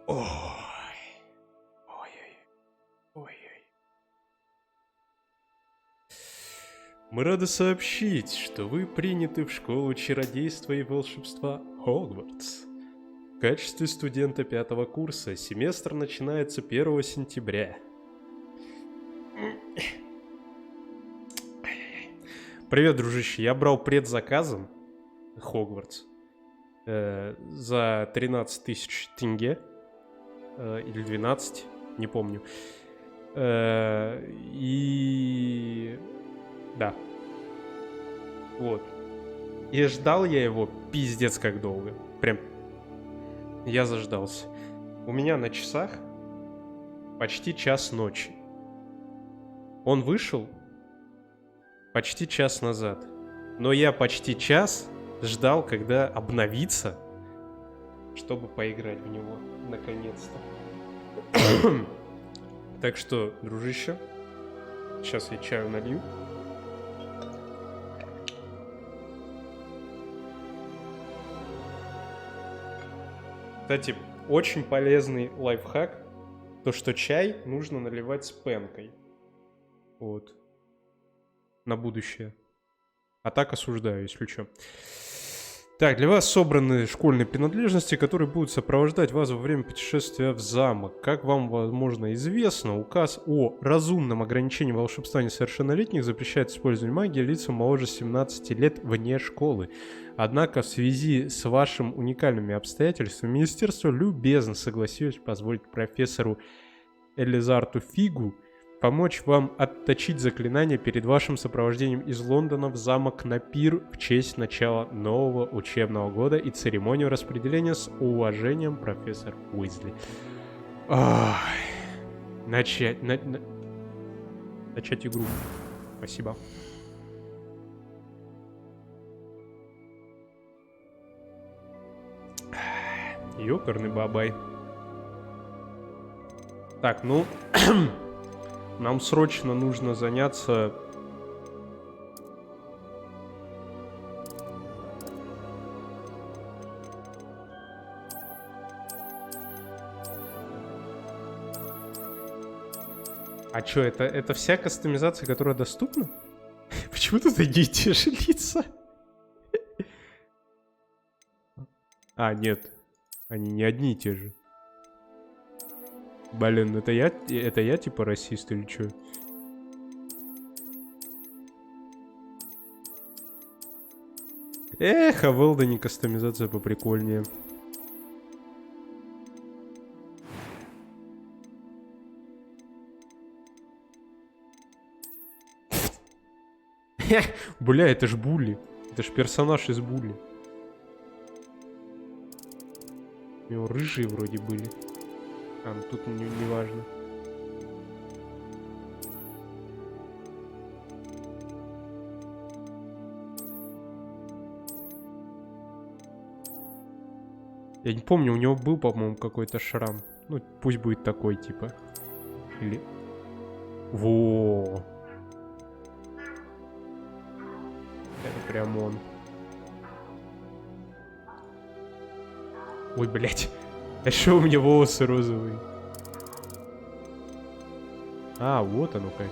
Ой. Ой-ой. Ой-ой. Мы рады сообщить, что вы приняты в школу чародейства и волшебства Hogwarts. В качестве студента 5-го курса семестр начинается 1 сентября. Привет, дружище. Я брал предзаказом Hogwarts за 13 тысяч тенге. Или 12, не помню. И... да. Вот. И ждал я его пиздец как долго. Прям... я заждался. У меня на часах почти час ночи. Он вышел почти час назад. Но я почти час ждал, когда обновится, чтобы поиграть в него, наконец-то. Так что, дружище, сейчас я чаю налью. Кстати, очень полезный лайфхак, то что чай нужно наливать с пенкой. Вот. На будущее. А так осуждаю, если что. Так, для вас собраны школьные принадлежности, которые будут сопровождать вас во время путешествия в замок. Как вам, возможно, известно, указ о разумном ограничении волшебства несовершеннолетних запрещает использование магии лицам моложе 17 лет вне школы. Однако в связи с вашим уникальными обстоятельствами министерство любезно согласилось позволить профессору Элизарту Фигу помочь вам отточить заклинание перед вашим сопровождением из Лондона в замок на пир в честь начала нового учебного года и церемонию распределения с уважением, профессор Уизли. Ой. Начать игру. Спасибо. Ёкарный бабай. Так, ну... нам срочно нужно заняться... А чё, это вся кастомизация, которая доступна? Почему тут одни и те же лица? А, нет. Они не одни и те же. Блин, это я типа расист или чё? Эх, а в Элдоне кастомизация поприкольнее. Бля, это ж Булли. Это ж персонаж из Булли. У него рыжие вроде были. А, ну тут не важно. Я не помню, у него был, по-моему, какой-то шрам. Ну, пусть будет такой, типа. Или... Во. Это прям он. Ой, блядь. А что у меня волосы розовые? А, вот оно как.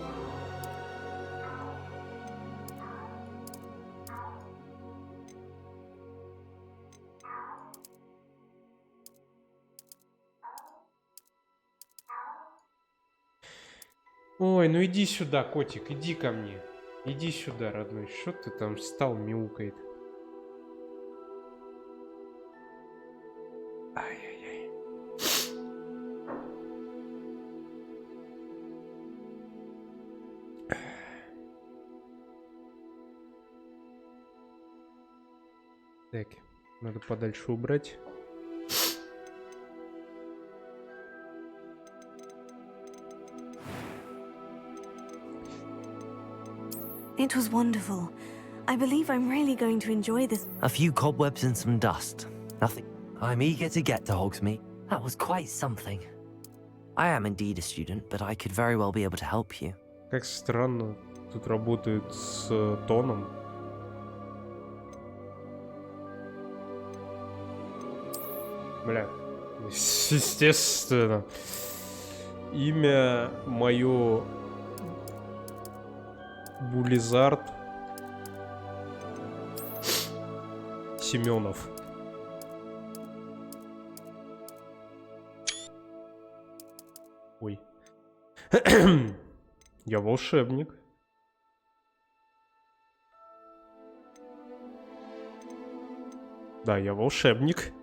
Ой, ну иди сюда, котик, иди ко мне. Иди сюда, родной. Что ты там встал, мяукает? Ай-яй-яй. Так, надо подальше убрать. It was wonderful. I believe I'm really going to enjoy this. A few cobwebs and some dust. Nothing. I'm eager to get to Hogsmeade. That was quite something. I am indeed a student, but I could very well be able to help you. Как странно, тут работают с тоном. Бля. Естественно. Имя мое Булизард Семенов. Ой. Я волшебник. Да, я волшебник.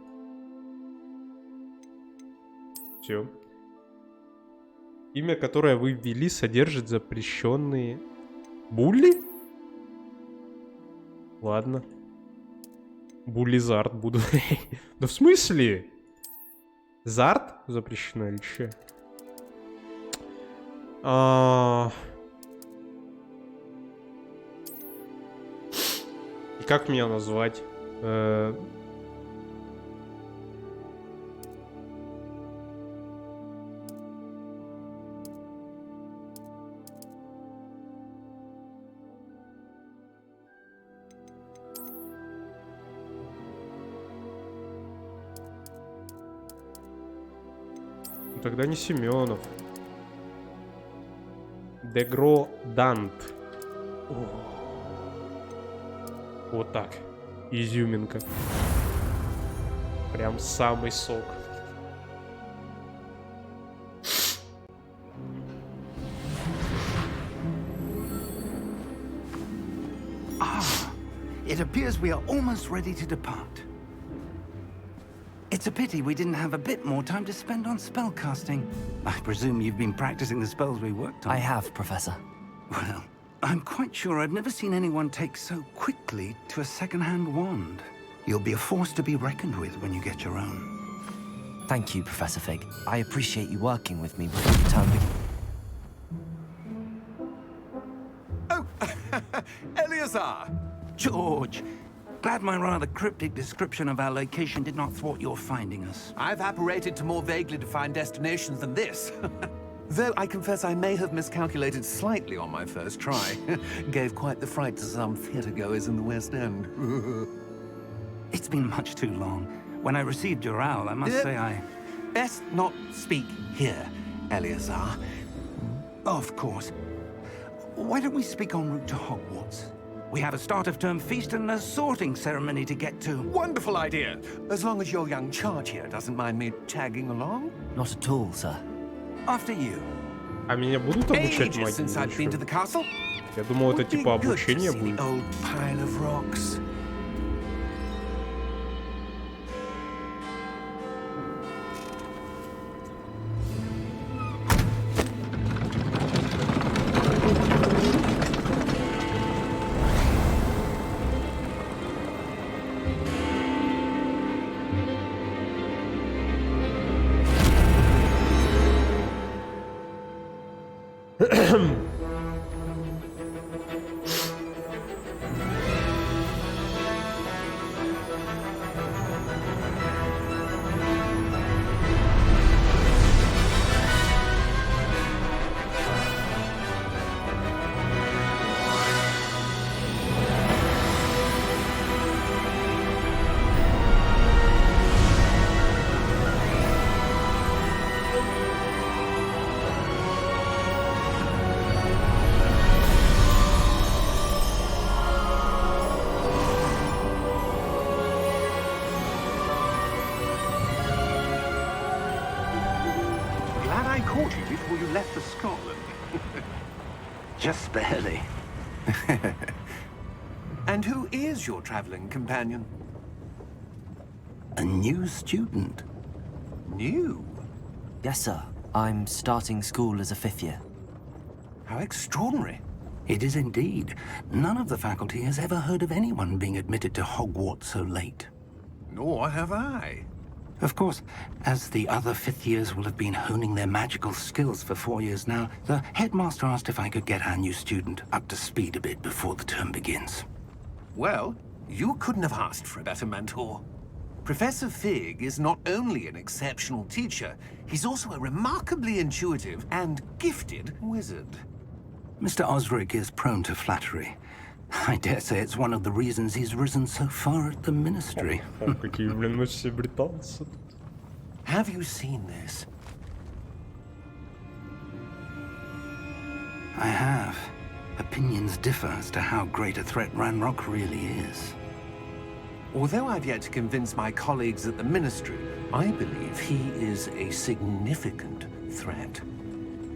Все. Имя, которое вы ввели, содержит запрещенные... Булли? Ладно. Буллизард буду. Да в смысле? Зард запрещено или че? И как меня назвать? Ну, тогда не Семенов. Дегродант. Вот так. Изюминка. Прям самый сок. It appears we are almost ready to depart. It's a pity we didn't have a bit more time to spend on spellcasting. I presume you've been practicing the spells we worked on. I have, Professor. Well, I'm quite sure I've never seen anyone take so quickly to a second-hand wand. You'll be a force to be reckoned with when you get your own. Thank you, Professor Fig. I appreciate you working with me before the term begins. Oh, Eleazar! George, glad my rather cryptic description of our location did not thwart your finding us. I've apparated to more vaguely defined destinations than this. Though I confess I may have miscalculated slightly on my first try. Gave quite the fright to some theatre-goers in the West End. It's been much too long. When I received your owl, I must say I... Best not speak here, Eleazar. Of course. Why don't we speak en route to Hogwarts? We have a start-of-term feast and a sorting ceremony to get to. Wonderful idea! As long as your young charge here doesn't mind me tagging along. Not at all, sir. After you. А меня будут обучать Ages since I've been to магии? the castle. Я думал, это Would be типа good to обучение see будет. the old pile of rocks. Glad I caught you before you left for Scotland. Just barely. And who is your traveling companion? A new student. New? Yes, sir. I'm starting school as a 5th year. How extraordinary. It is indeed. None of the faculty has ever heard of anyone being admitted to Hogwarts so late. Nor have I. Of course, as the other 5th years will have been honing their magical skills for 4 years now, the headmaster asked if I could get our new student up to speed a bit before the term begins. Well, you couldn't have asked for a better mentor. Professor Fig is not only an exceptional teacher, he's also a remarkably intuitive and gifted wizard. Mr. Osric is prone to flattery. I dare say it's one of the reasons he's risen so far at the ministry. Какие, блин, мы все британцы. Have you seen this? I have. Opinions differ as to how great a threat Ranrock really is. Although I've yet to convince my colleagues at the Ministry, I believe he is a significant threat.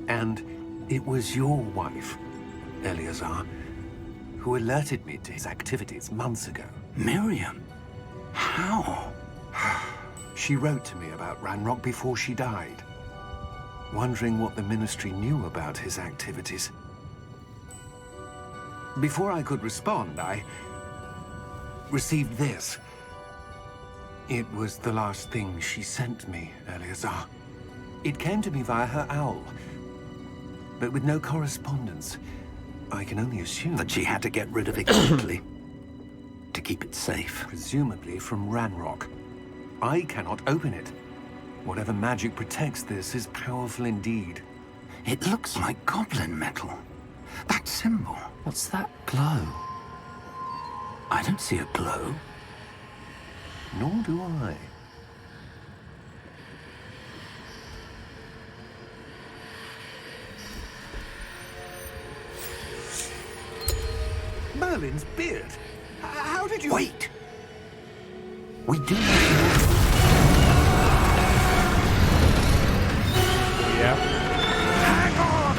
And it was your wife, Eleazar, who alerted me to his activities months ago. Miriam? How? She wrote to me about Ranrock before she died, wondering what the Ministry knew about his activities. Before I could respond, I received this. It was the last thing she sent me, Eleazar. It came to me via her owl, but with no correspondence. I can only assume That she had to get rid of it quickly. To keep it safe. presumably from Ranrock. I cannot open it. Whatever magic protects this is powerful indeed. It looks like goblin metal. That symbol. What's that glow? I don't see a glow. Nor do I. Merlin's beard. How did you... Wait! We do not Я. Hang on!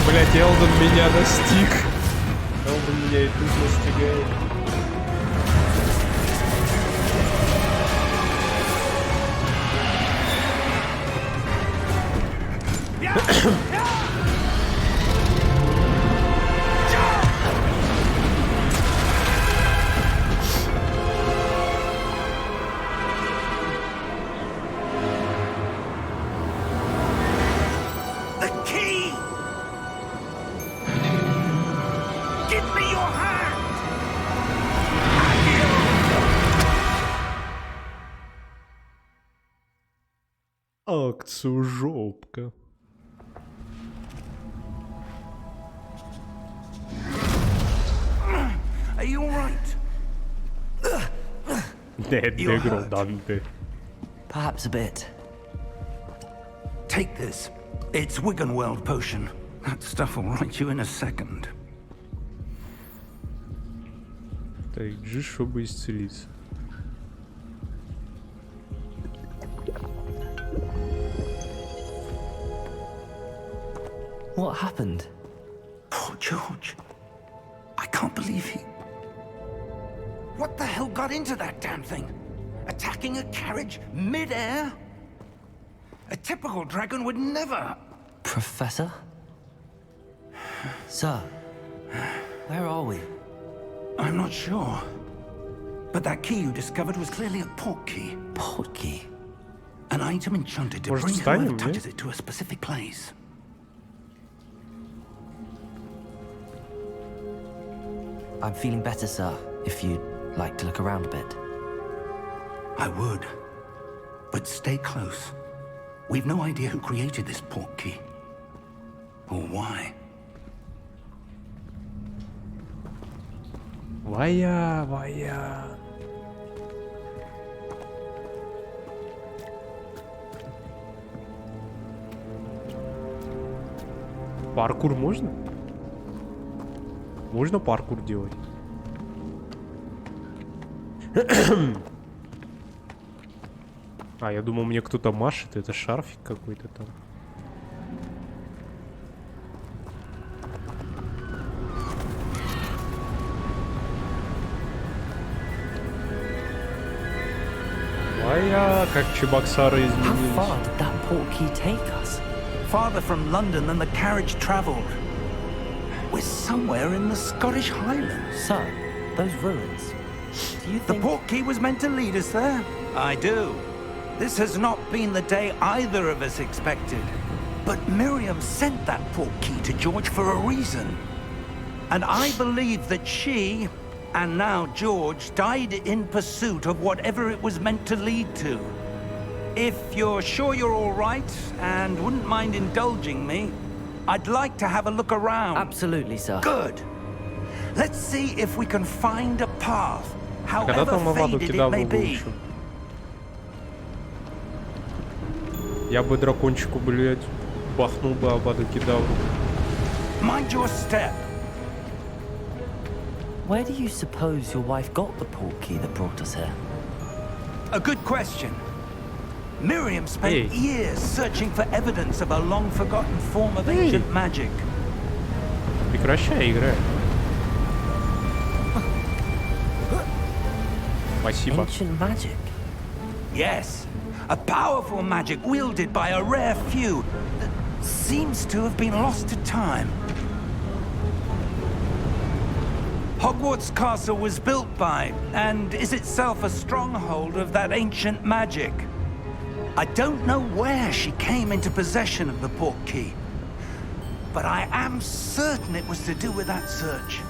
Блять, Элден меня настиг. Элден меня и тут настигает. The key! Give me your hand! Акцию жопка. Are you alright? Degradante. Perhaps a bit. Take this. It's Wiggenweld potion. That stuff will right you in a second. Так, G, чтобы исцелиться. What happened? Poor George. I can't believe he... What the hell got into that damn thing? Attacking a carriage mid-air? A typical dragon would never... Professor? Sir, where are we? I'm not sure. But that key you discovered was clearly a port key. Portkey. An item enchanted to Может, bring встанем, whoever нет? touches it to a specific place. I'm feeling better, sir, if you'd like to look around a bit. I would. But stay close. We've no idea who created this port key. Or why. Вая, вая. Паркур можно? Можно паркур делать? А, я думал, мне кто-то машет, это шарфик какой-то там. Вая, как чебоксары How изменились. far did that portkey take us? Farther from London than the carriage traveled. We're somewhere in the Scottish Highlands. Sir, those ruins. Do you The think... port key was meant to lead us there? I do. This has not been the day either of us expected. But Miriam sent that port key to George for a reason. And I believe that she, and now George, died in pursuit of whatever it was meant to lead to. If you're sure you're all right, and wouldn't mind indulging me, I'd like to have a look around. Absolutely, sir. Good. Let's see if we can find a path, А когда however там Аваду faded it кидавру may be. выучил? Я бы дракончику, блядь, бахнул бы Аваду кидавру. Mind your step. Where do you suppose your wife got the portkey that brought us here? A good question. Miriam spent Hey. years searching for evidence of a long-forgotten form of Hey. ancient magic. Прекращай играть. Спасибо. Ancient magic. Yes, a powerful magic wielded by a rare few that seems to have been lost to time. Hogwarts Castle was built by, and is itself a stronghold of that ancient magic. I don't know where she came into possession of the portkey, but I am certain it was to do with that search.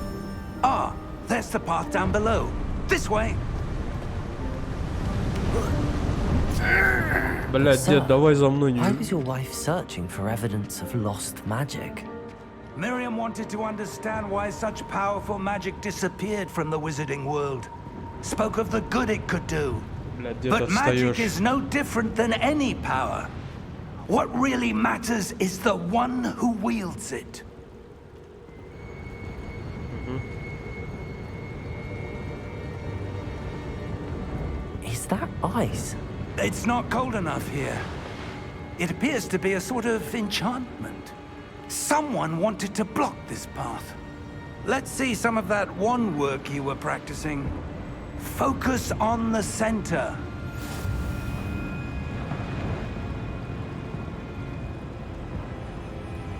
Ah, there's the path down below. This way. Блядь, So, дед, давай за мной. why was your wife searching for evidence of lost magic? Miriam wanted to understand why such powerful magic disappeared from the wizarding world. Spoke of the good it could do. Блядь, дед, But magic отстаешь. is no different than any power. What really matters is the one who wields it. Is that ice? It's not cold enough here. It appears to be a sort of enchantment. Someone wanted to block this path. Let's see some of that wand work you were practicing. Focus on the center.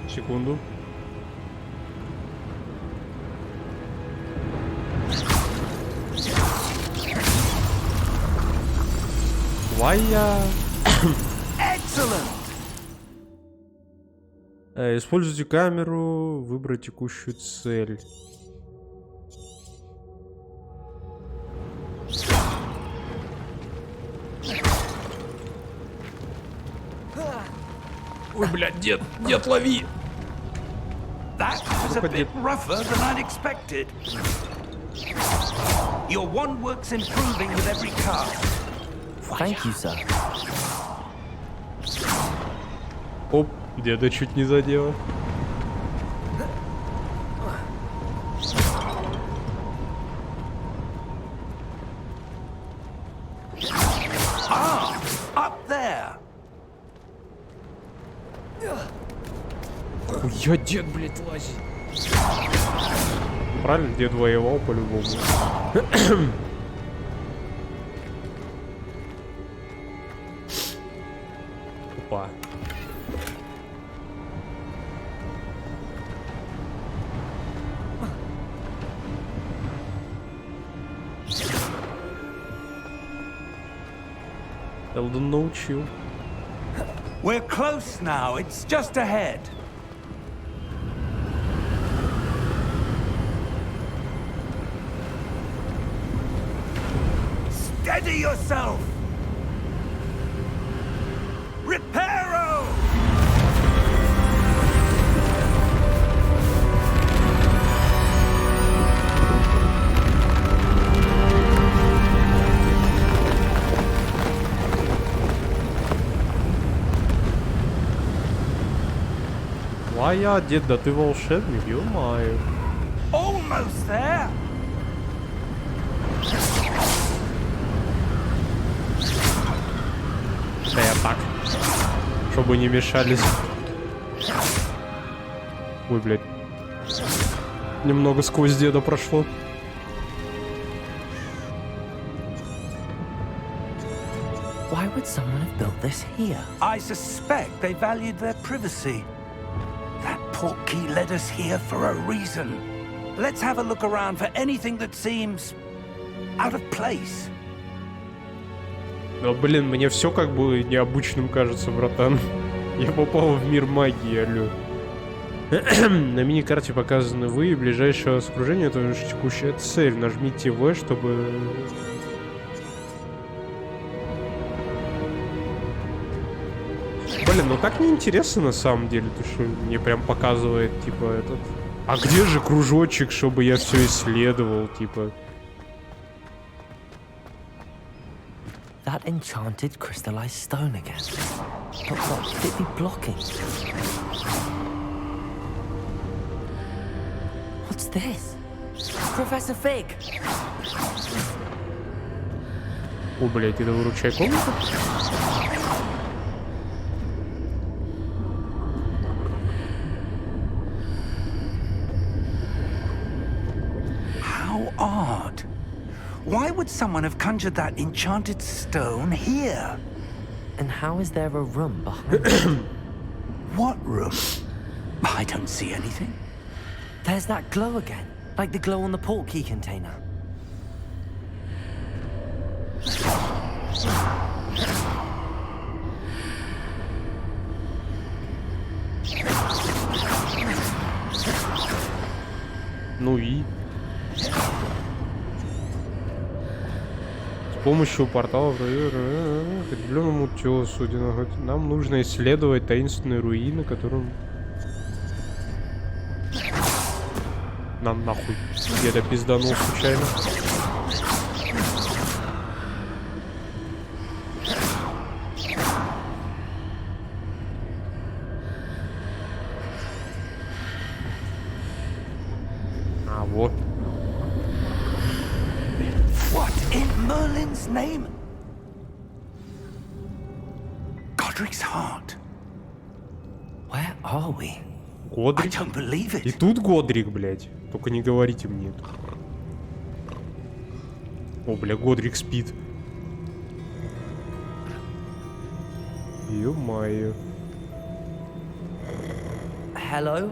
Секунду. Вая. Excellent! Используйте камеру, выбрать текущую цель. Ой, блядь, дед, лови! That was a bit rougher than I'd expected. Your wand work's improving with every cast. Thank you, sir. Оп, деда чуть не задело. Up there! Хуя дед, блядь, лазит. Правильно, дед воевал по-любому. Опа. Элден научил. We're close now. It's just ahead. Steady yourself! Reparo! Вая, дед, да ты волшебник, ё-моё. Almost there! Да я так. Чтобы не мешались. Ой, блядь. Немного сквозь деда прошло. Why would someone have built this here? I suspect they valued their privacy. That portkey led us here for a reason. Let's have a look around for anything that seems out of place. Да, блин, мне все как бы необычным кажется, братан. Я попал в мир магии, алло. На мини-карте показаны вы и ближайшее вас окружение, это уже текущая цель. Нажмите В, чтобы... Блин, ну так неинтересно на самом деле, то что мне прям показывает, типа, этот... А где же кружочек, чтобы я все исследовал, типа? That enchanted crystallized stone again. But what could it be blocking? What's this? Professor Fig! О, блядь, это выручай комнату? How odd. Why would someone have conjured that enchanted stone here? And how is there a room behind it? What room? I don't see anything. There's that glow again, like the glow on the portkey container. Ну и? С помощью портала к определенному утесу нам нужно исследовать таинственные руины, которым... Нам нахуй. Где-то пизданул случайно. А, вот. What in Merlin's name? Godric's heart. Where are we? I Годрик. don't believe И it. тут Годрик, блядь. Только не говорите мне. О, бля, Годрик спит. Ё-моё. Hello?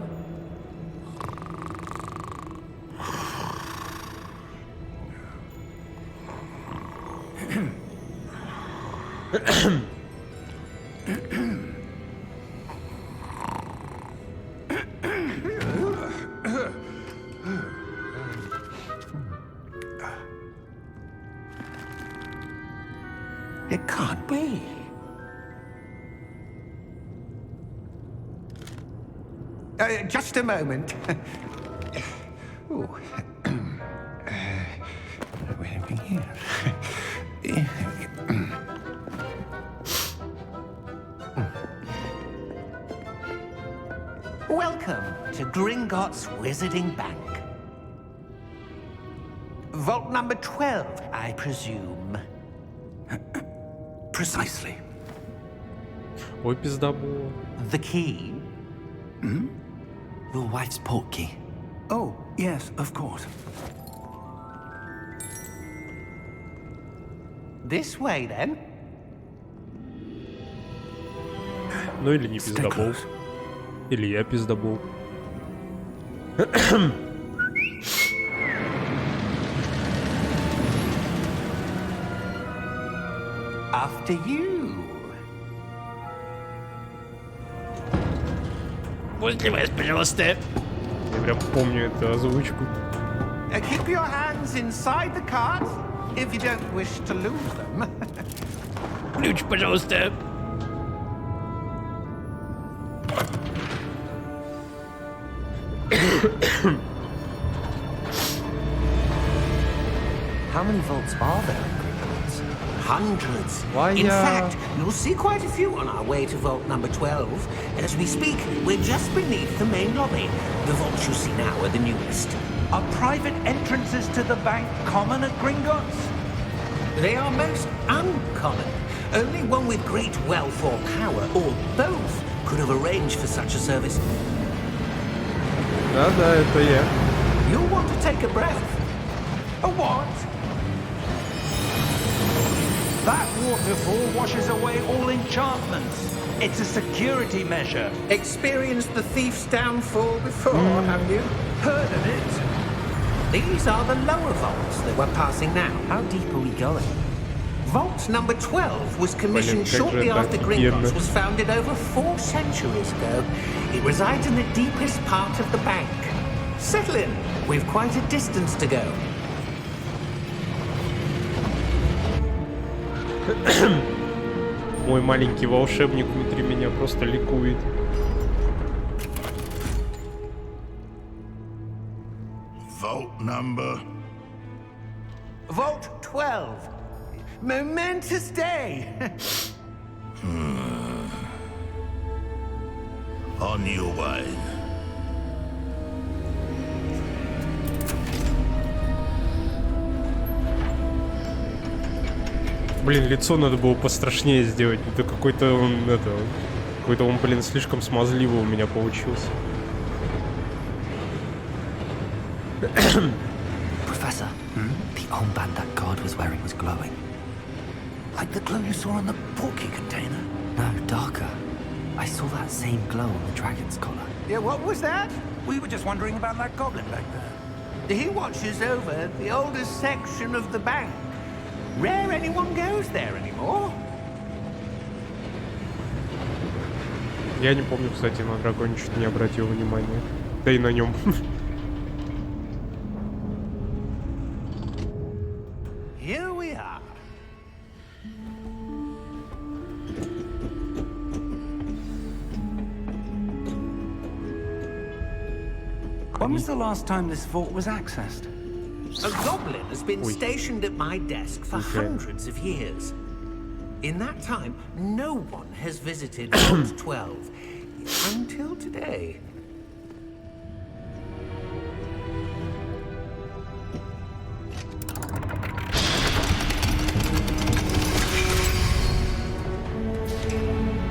It can't be. Just a moment. Ooh. Wait a minute here. Welcome to Gringotts Wizarding Bank. Vault number 12, I presume. Precisely. Ой, пизда было. The key? Your wife's portkey. Oh, yes, of course. This way, then. Ну или не Stay пиздобол. close. Или я пиздобол. After you. Я прям помню эту озвучку. Keep your hands inside the cart if you don't wish to lose them. Ключ, пожалуйста. How many vaults are there in Gringotts? Hundreds. Why, In fact, you'll see quite a few on our way to vault number 12. As we speak, we're just beneath the main lobby. The vaults you see now are the newest. Are private entrances to the bank common at Gringotts? They are most uncommon. Only one with great wealth or power, or both, could have arranged for such a service. Да-да, это я. You'll want to take a breath. A what? That waterfall washes away all enchantments. It's a security measure. Experienced the thief's downfall before, have you? Heard of it? These are the lower vaults that we're passing now. How deep are we going? Vault number 12 was commissioned Блин, как же shortly это after офигенно. Gringotts was founded over 4 centuries ago. It resides in the deepest part of the bank. Settle in. We've quite a distance to go. Мой маленький волшебник внутри меня просто ликует. Vault number? Vault 12. Momentous day. On your way. Блин, лицо надо было пострашнее сделать. Это какой-то он, какой-то он, блин, слишком смазливый у меня получился. Professor, the armband that guard was wearing was glowing. Like the glow you saw on the porky container? No, darker. I saw that same glow on the dragon's collar. Yeah, what was that? We were just wondering about that goblin back there. He watches over the oldest section of the bank. Rare anyone goes there anymore. Я не помню, кстати, на драконе чуть не обратил внимания. Да и на нем. Here we are. When was the last time this vault was accessed? A goblin has been stationed at my desk for hundreds of years. In that time, no one has visited Vault 12 until today.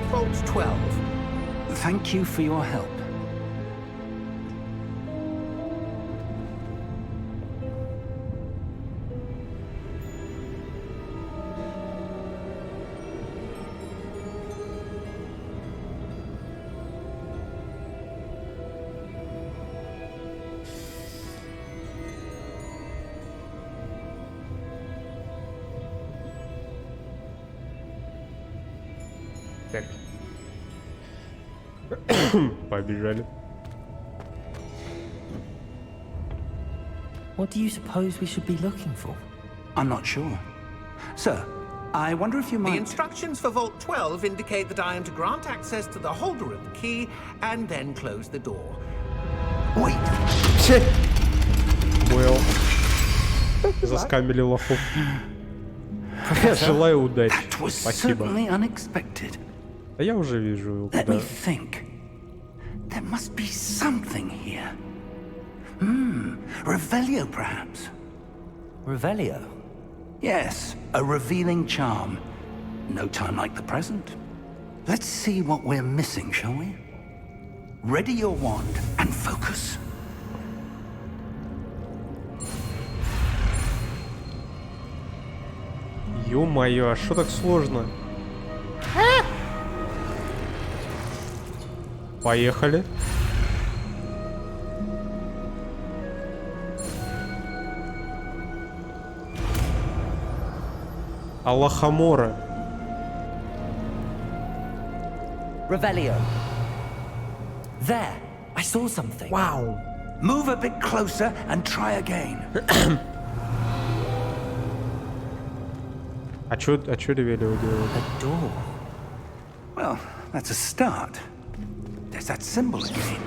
Vault 12. Thank you for your help. Так. Побежали. What do you suppose we should be looking for? I'm not sure. Sir, I wonder if you The might... instructions for Vault 12 indicate that I am to grant access to the holder of the key and then close the door. Wait! Понял. Заскамили лохов. Я желаю удачи. That was Спасибо. certainly unexpected. А я уже вижу его. Let Куда. me think. There must be something here. Revelio, perhaps? Revelio? Yes, a revealing charm. No time like the present. Let's see what we're missing, shall we? Ready your wand and focus. Ё-моё, а шо так сложно? Поехали. Аллахамора. Revelio. There! I saw something. Вау. Move a bit closer and try again. А чё Ревелио делает? A door. Well, that's a start. There's that symbol again.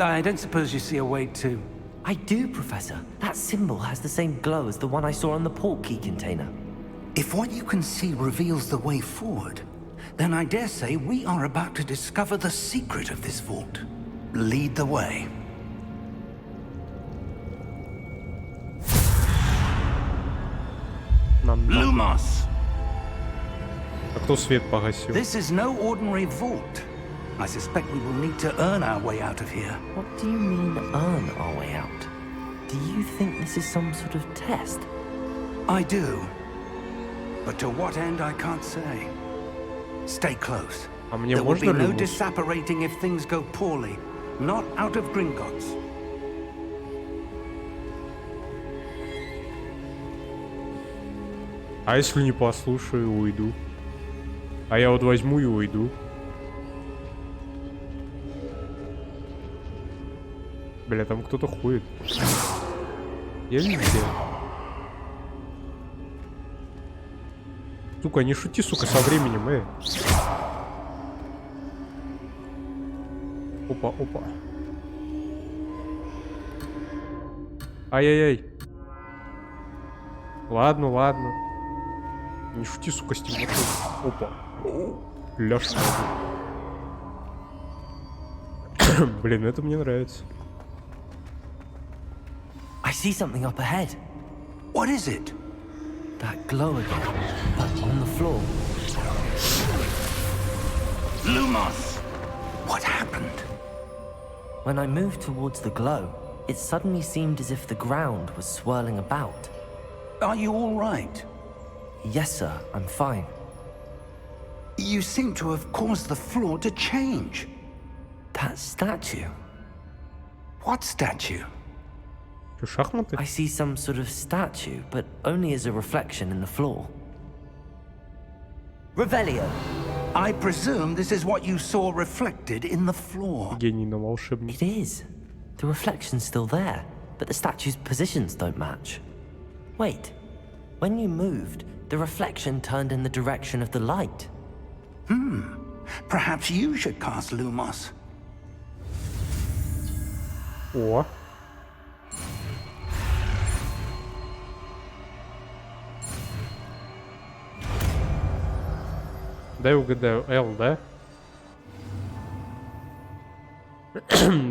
I don't suppose you see a way to... I do, Professor. That symbol has the same glow as the one I saw on the port key container. If what you can see reveals the way forward, then I dare say we are about to discover the secret of this vault. Lead the way. Нам надо. Lumos! А кто свет погасил? This is no ordinary vault. I suspect we will need to earn our way out of here. What do you mean, earn our way out? Do you think this is some sort of test? I do. But to what end, I can't say. Stay close. А мне There will be можно no Lumos? disapparating if things go poorly. Not out of Gringotts. А если не послушаю, уйду? А я вот возьму и уйду. Бля, там кто-то ходит. Я везде. Сука, не шути, сука, со временем, Опа, опа. Ай-яй-яй. Ладно, ладно. Не шути, сука, с темнотой. Опа. Ляж сразу. Блин, это мне нравится. I see something up ahead. What is it? That glow again, but on the floor. Lumos! What happened? When I moved towards the glow, it suddenly seemed as if the ground was swirling about. Are you all right? Yes, sir, I'm fine. You seem to have caused the floor to change. That statue. What statue? Что, шахматы? I see some sort of statue, but only as a reflection in the floor. Revelio. I presume this is what you saw reflected in the floor. Гений на волшебник. It is. The reflection's still there, but the statue's positions don't match. Wait. When you moved, the reflection turned in the direction of the light. Perhaps you should cast Lumos. О. Дай угадаю. Л, да?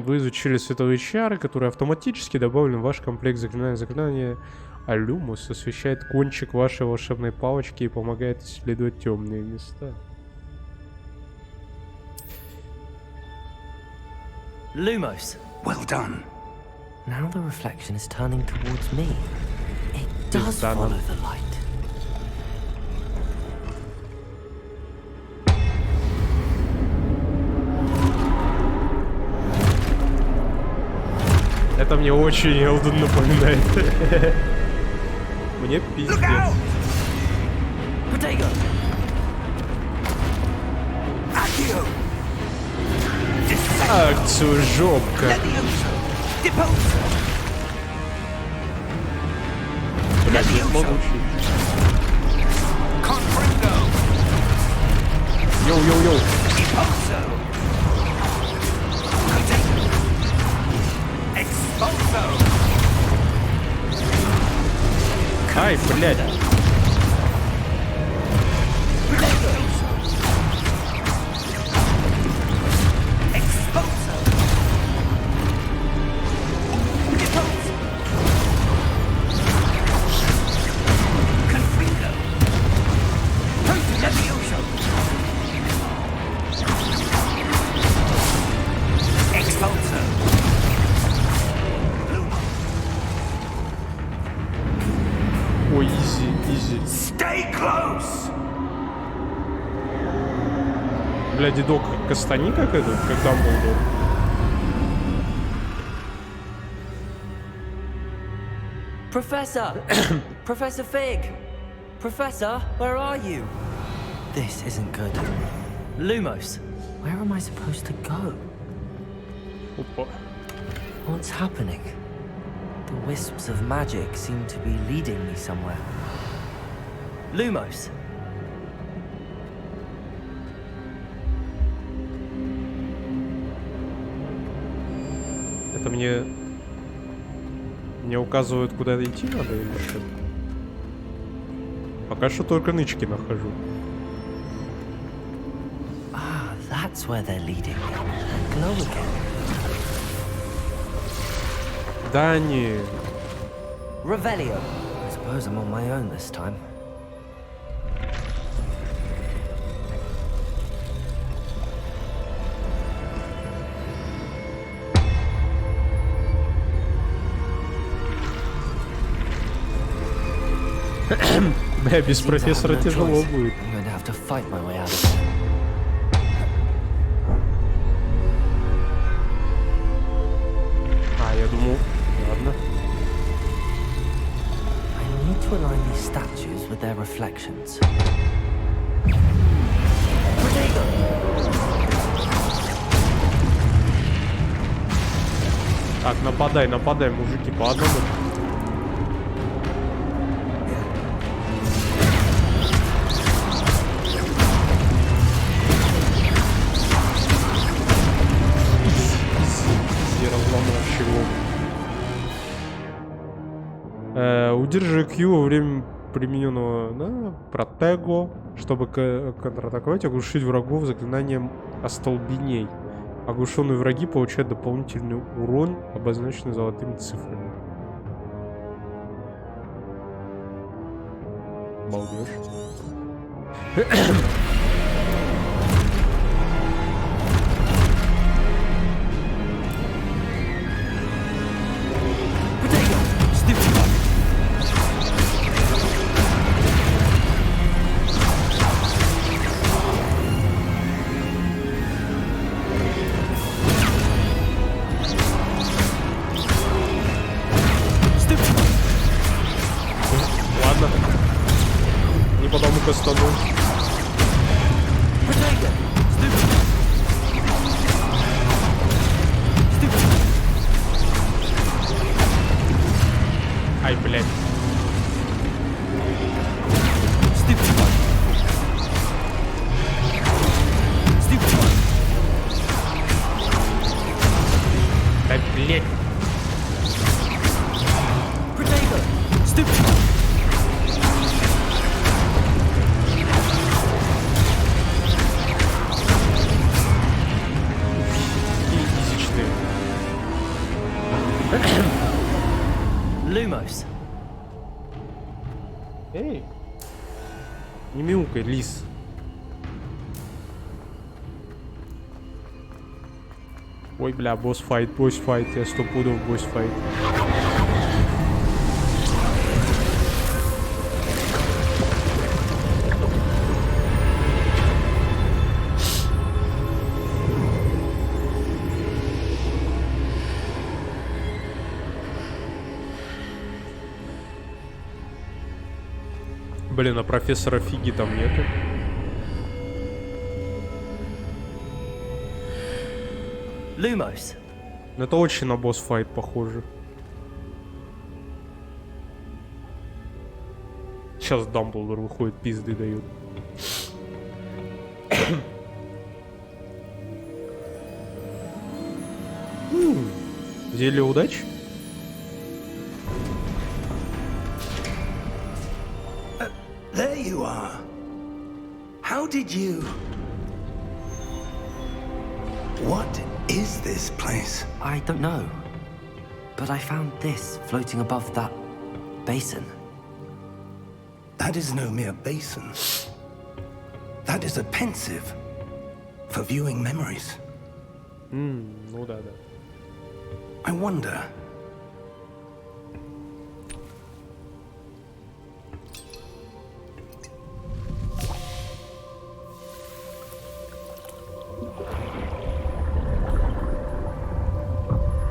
Вы изучили световые чары, которые автоматически добавлены в ваш комплект заклинания. А Люмус освещает кончик вашей волшебной палочки и помогает исследовать темные места. Lumos. Well done. Now the reflection is turning towards me. It does done. follow the light. Это мне очень Элден напоминает. Мне пиздец. Potato. Accio! Акцию жопка. Levioso! Deposo! Блядь, не смогу учить. Confringo! Йоу-йоу-йоу. Deposo! Potato! Exposo! Ай, блядь. Levioso! Exposo! Deposo! Confringo! Levioso! Exposo! Ой, изи, изи. Stay close! Бля, дедок, кастани как этот, как Дамблдор. Professor! Professor Fig! Professor, where are you? This isn't good. Lumos, where am I supposed to go? Опа. What's happening? The wisps of magic seem to be leading me somewhere. Lumos! Это мне указывают, куда идти надо или что? Пока что только нычки нахожу. Ah, that's where they're leading me. Glow again. Да не. Revelio. I suppose I'm on my own this time. Бля, без профессора тяжело будет. I'm going to have to fight my way out of here. А, я думал... Ладно. I need to align these statues with their reflections. Так, нападай, нападай, мужики, по одному. Изи, разломал чего. Удерживай Q во время примененного протего, чтобы контратаковать, оглушить врагов заклинанием остолбеней. Оглушенные враги получают дополнительный урон, обозначенный золотыми цифрами. Балдеж. Ладно. Не потому кастану. Ай, блядь. Ай, блядь. Lumos. Эй. Не мяукай, лис. Ой, бля, босс-файт, я 100 пудов босс-файт. Блин, а профессора Фиги там нету. Lumos. Это очень на босс-файт похоже. Сейчас Дамблдор выходит, пизды дают. Зелье удачи? There you are. How did you... What is this place? I don't know. But I found this floating above that basin. That is no mere basin. That is a pensive for viewing memories. Ну да. I wonder...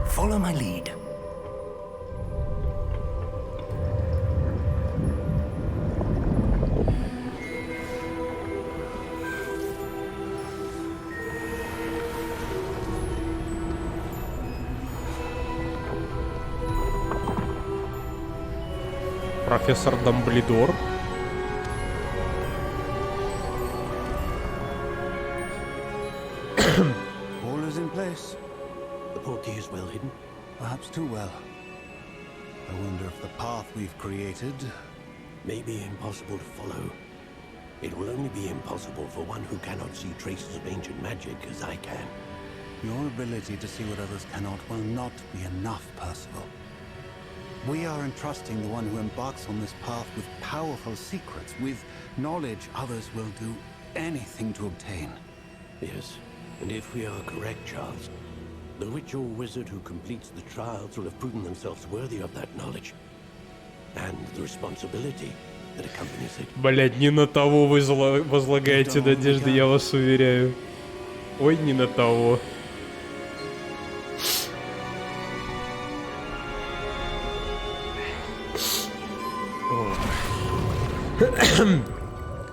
Follow my lead. Профессор Дамблдор. All is in place. The portkey is well hidden. Perhaps too well. I wonder if the path we've created... May be impossible to follow. It will only be impossible for one who cannot see traces of ancient magic as I can. Your ability to see what others cannot will not be enough, Percival. We are entrusting the one who embarks on this path with powerful secrets, with knowledge others will do anything to obtain. Yes, and if we are correct, Charles, the witch or wizard who completes the trials will have proven themselves worthy of that knowledge. And the responsibility that accompanies it. Блять, не на того вы возлагаете надежды, я вас уверяю. Ой, не на того.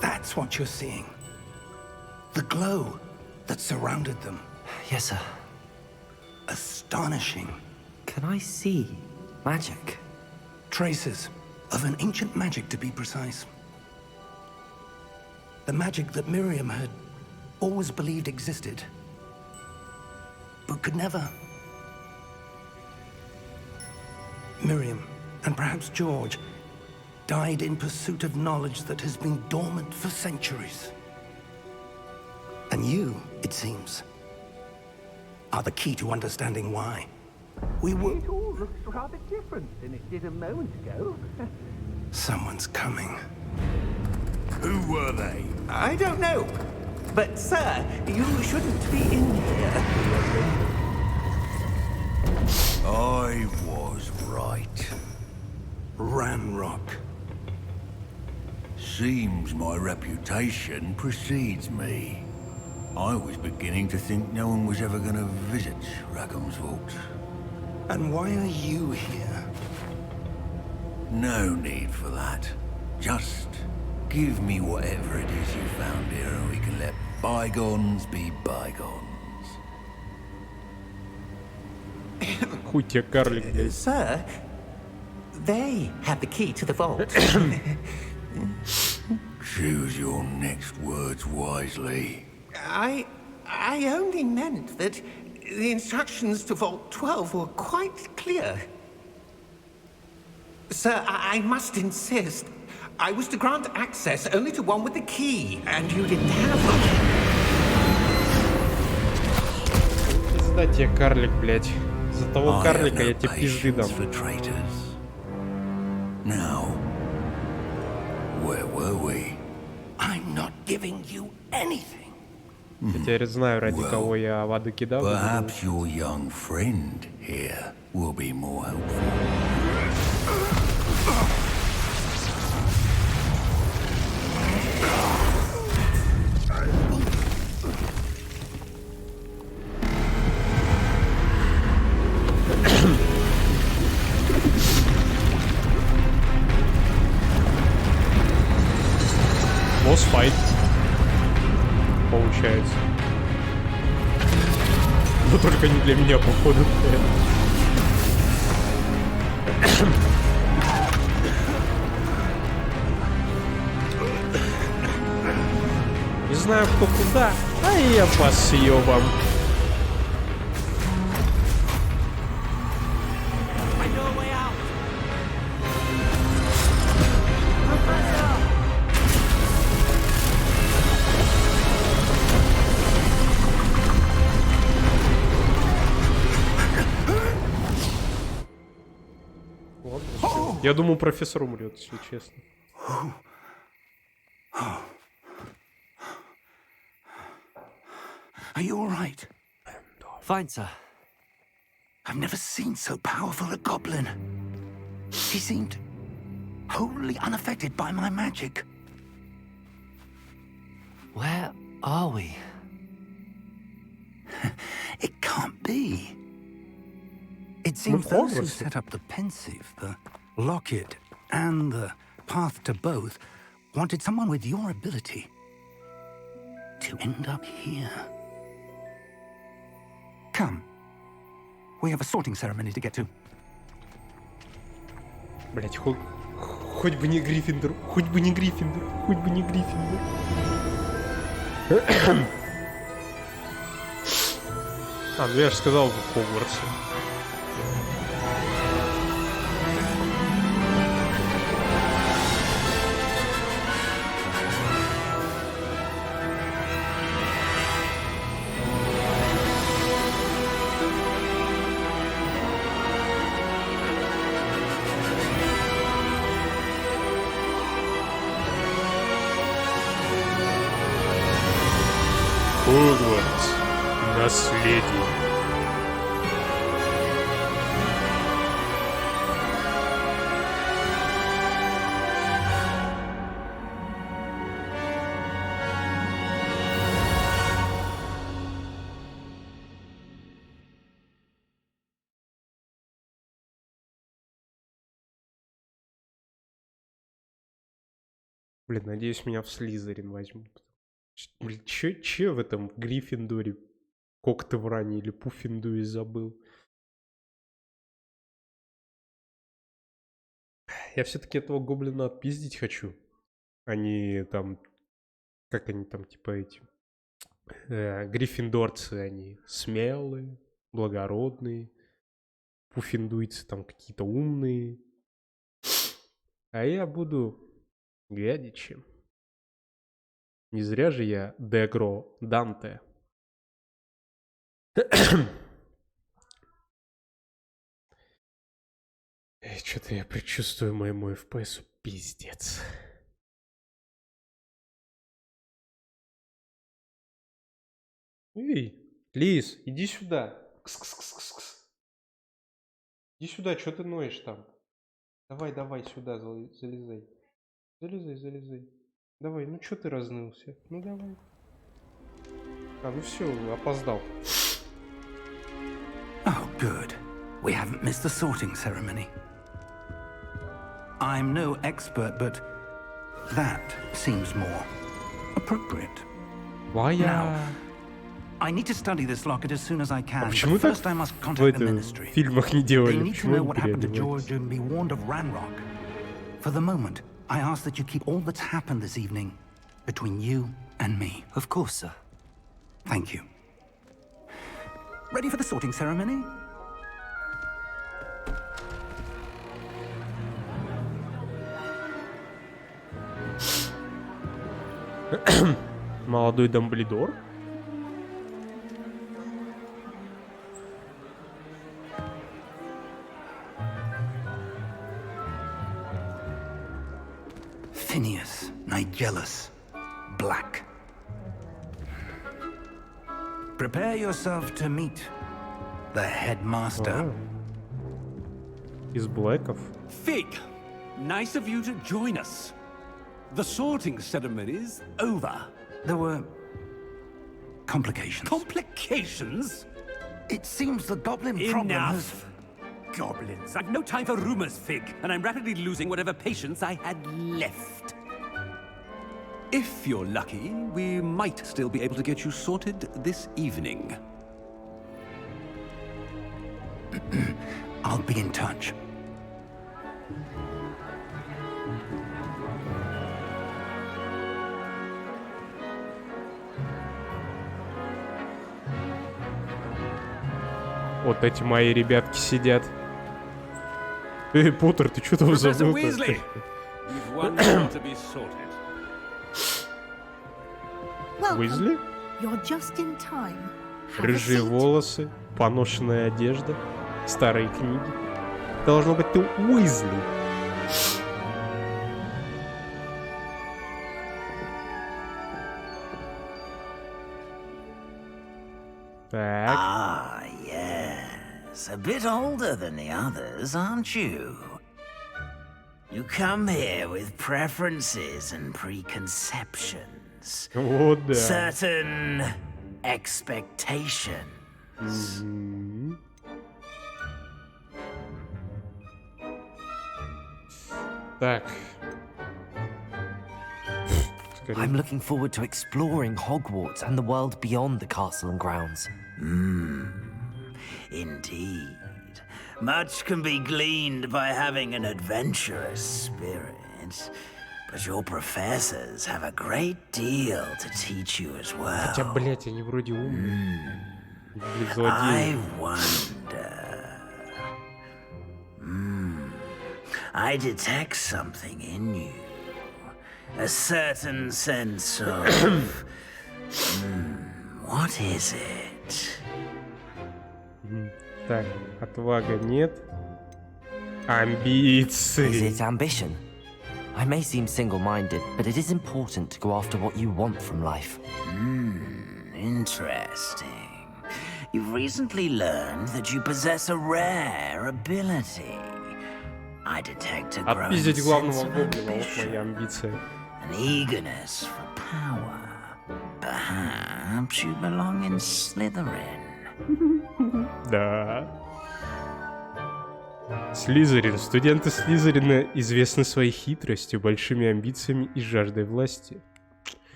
That's what you're seeing. The glow that surrounded them. Yes, sir. Astonishing. Can I see magic? Traces of an ancient magic, to be precise. The magic that Miriam had always believed existed, but could never. Miriam, and perhaps George, died in pursuit of knowledge that has been dormant for centuries. And you, it seems, are the key to understanding why. We were... It all looks rather different than it did a moment ago. Someone's coming. Who were they? I don't know. But, sir, you shouldn't be in here. I was right. Ramrock. Seems my reputation precedes me. I was beginning to think no one was ever going to visit Rackham's vault. And why are you here? No need for that. Just give me whatever it is you found here and we can let bygones be bygones. Хуй тебе, карлик, блядь. Sir, they have the key to the vault. Choose your next words wisely. I only meant that the instructions to Vault 12 were quite clear. Sir, I must insist. I was to grant access only to one with the key, and you didn't have one. Пизда тебе, карлик, блядь. За того I have карлика no я тебе пизды дам. patience for traitors. Now, where were we? I'm not giving you anything. Я теперь знаю, ради кого я воды кидал. Perhaps your young friend here will be more helpful. Босс-файт. Получается. Но только не для меня, походу. Не знаю, кто куда, а я по съебам. Я думал, профессор умрет, если честно. Are you all right? Fine, sir. I've never seen so powerful a goblin. He seemed wholly unaffected by my magic. Where are we? It can't be. It seems those who Hogwarts. set up the pensive, the locket, and the path to both wanted someone with your ability to end up here. Come. We have a sorting ceremony to get to. Блять, хоть бы не Гриффиндор, хоть бы не Гриффиндор, хоть бы не Гриффиндор. А, ну я же сказал в Хогвартсе. Хогвартс. Наследие. Блин, надеюсь, меня в слизерин возьмут. Блин, че в этом Гриффиндоре? Коктевране или Пуффиндуе забыл. Я все-таки этого гоблина отпиздить хочу. Они там... Как они там, типа эти... Гриффиндорцы, они смелые, благородные. Пуффиндуйцы там какие-то умные, А я буду гадичем. Не зря же я Дегро Данте. Что-то я предчувствую моему FPS пиздец. Эй, Лиз, иди сюда. Кс-кс-кс-кс-кс. Иди сюда, что ты ноешь там? Давай сюда залезай. Залезай. Давай, ну что ты разнылся? Ну давай. А, ну все, опоздал. Oh, good. We haven't missed the sorting ceremony. I'm no expert, but that seems more appropriate. Now, I need to study this locket as soon as I can. Почему But так first I must в contact the ministry. фильмах не They делали? need to Почему know он what happened to переодевается? George and be warned of Ranrock. For the moment, I ask that you keep all that's happened this evening between you and me. Of course, sir. Thank you. Ready for the sorting ceremony? Молодой Дамблдор? Phineas Nigellus Black. Prepare yourself to meet the headmaster. Из Блэков. Fig, nice of you to join us. The sorting ceremony's over. There were complications. Complications? It seems the goblin problem has... Enough. Goblins. I've no time for rumors, Fig, and I'm rapidly losing whatever patience I had left. If you're lucky, we might still be able to get you sorted this evening. I'll be in touch. Вот эти мои ребятки сидят. Эй, Поттер, ты что там Professor забыл? Weasley, you've one more to be sorted. Уизли? You're just in time. Have a Рыжие seat. волосы, поношенная одежда, старые книги. Должно быть, ты Уизли. Так. Ah, yes. A bit older than the others, aren't you? You come here with preferences and preconceptions. О, да. Certain expectations. Так. I'm looking forward to exploring Hogwarts and the world beyond the castle and grounds. Indeed. Much can be gleaned by having an adventurous spirit. But your professors have a great deal to teach you as well. Хотя, блядь, они вроде умные. Блин, I злодеи. wonder. I detect something in you. A certain sense of... what is it? Так, отвага нет. Is Амбиции. it ambition? I may seem single-minded, but it is important to go after what you want from life. Interesting. You've recently learned that you possess a rare ability. I detect a growing Отпиздить sense главного of гоблина, вот моя ambition, амбиция. an eagerness for power. Perhaps you belong in Slytherin. Да. Слизерин. Студенты Слизерина известны своей хитростью, большими амбициями и жаждой власти.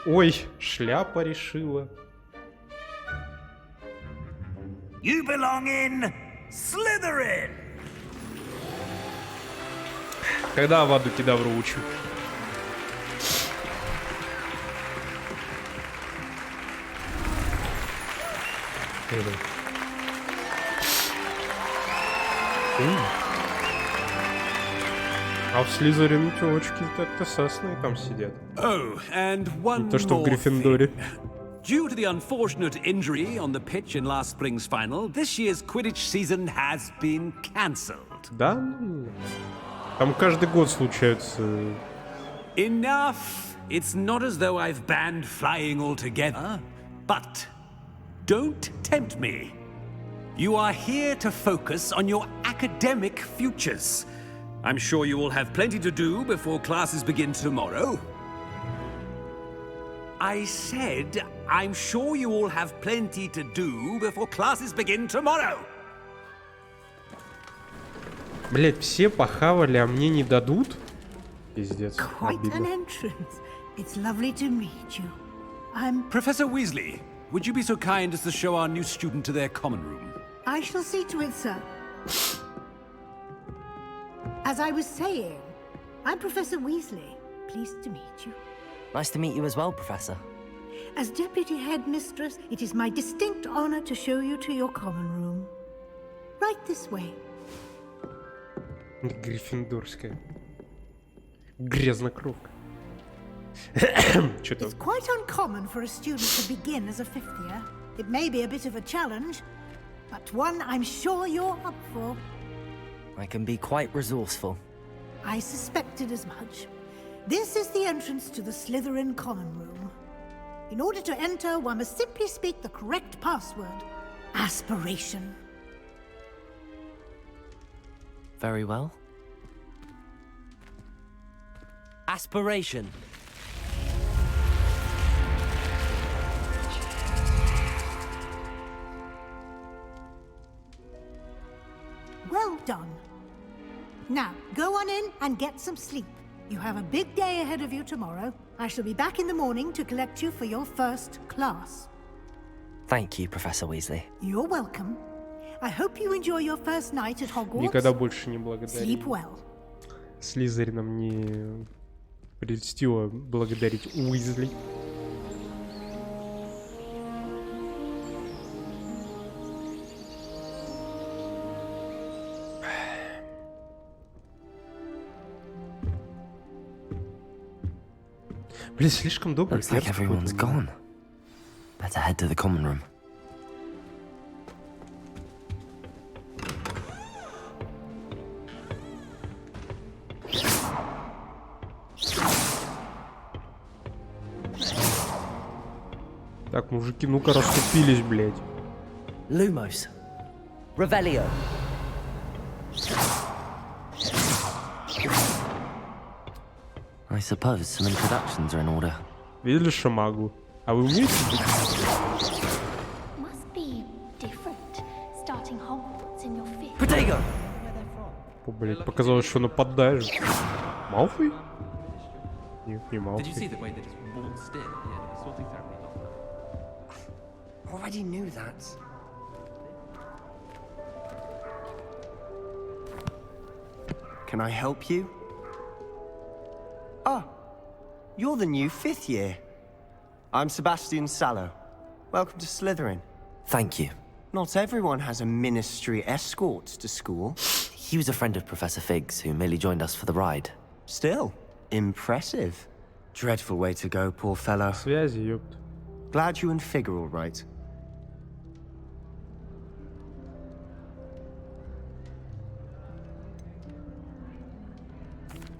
Ой, шляпа решила. You belong in Slytherin! Когда Аваду Кедавру учу? А в Слизерине тёлочки так-то сосные там сидят. Oh, and one Не то, что в more Гриффиндоре. thing. Due to the unfortunate injury on the pitch in last spring's final, this year's Quidditch season has been cancelled. Да? Там каждый год случаются... Enough! It's not as though I've banned flying altogether. But don't tempt me. You are here to focus on your academic futures. I'm sure you will have plenty to do before classes begin tomorrow. I said, I'm sure you all have plenty to do before classes begin tomorrow. Блять, все похавали, а мне не дадут? Пиздец. Quite an Обидно. entrance. It's lovely to meet you. I'm... Professor Weasley, would you be so kind as to show our new student to their common room? I shall see to it, sir. As I was saying, I'm Professor Weasley. Pleased to meet you. Nice to meet you as well, Professor. As Deputy Headmistress, it is my distinct honor to show you to your common room. Right this way. Гриффиндорская. Грязнокровка. Что-то... It's quite uncommon for a student to begin as a fifth year. It may be a bit of a challenge, but one I'm sure you're up for. I can be quite resourceful. I suspected as much. This is the entrance to the Slytherin common room. In order to enter, one must simply speak the correct password. Aspiration. Very well. Aspiration. Well done. Now, go on in and get some sleep. You have a big day ahead of you tomorrow. I shall be back in the morning to collect you for your first class. Thank you, Professor Weasley. You're welcome. I hope you enjoy your first night at Hogwarts. Никогда больше не благодари. Sleep well. Слизерином не прельстило благодарить Уизли. Блин, слишком добрый. Looks like everyone's gone. Better head to the common room. Так, мужики, ну-ка расступились, блядь. Lumos. Revelio. I suppose some introductions are in order. Видели шамагу? А вы умеете? Must be different starting Hogwarts in your fifth. Protego! О, блядь, показалось, что нападаешь. Малфой? Нет, не Малфой. Did you see the way they just waltzed in? Yeah, sorting ceremony. Already knew that. Can I help you? Ah, you're the new fifth year. I'm Sebastian Sallow. Welcome to Slytherin. Thank you. Not everyone has a ministry escort to school. He was a friend of Professor Fig's who merely joined us for the ride. Still, impressive. Dreadful way to go, poor fellow. Связи, ёпт. Glad you and Fig are all right.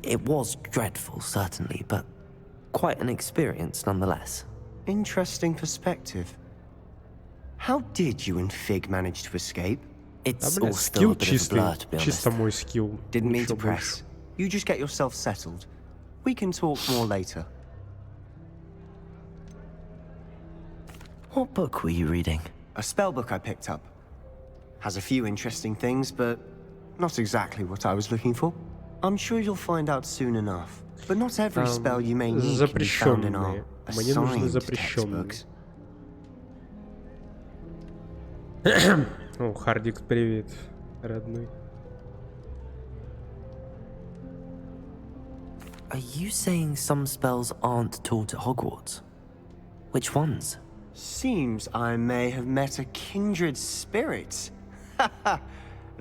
It was dreadful, certainly, but quite an experience nonetheless. Interesting perspective. How did you and Fig manage to escape? It's Да, all блядь, still скилл a bit of a blur, to be honest. чисто мой скилл. Didn't mean to Ничего press. больше. You just get yourself settled. We can talk more later. What book were you reading? A spell book I picked up. Has a few interesting things, but not exactly what I was looking for. I'm sure you'll find out soon enough. But not every spell you may need can be found in our Мне нужны assigned запрещенные. textbooks. О, Хардик, привет, родной. Are you saying some spells aren't taught at Hogwarts? Which ones? Seems I may have met a kindred spirit.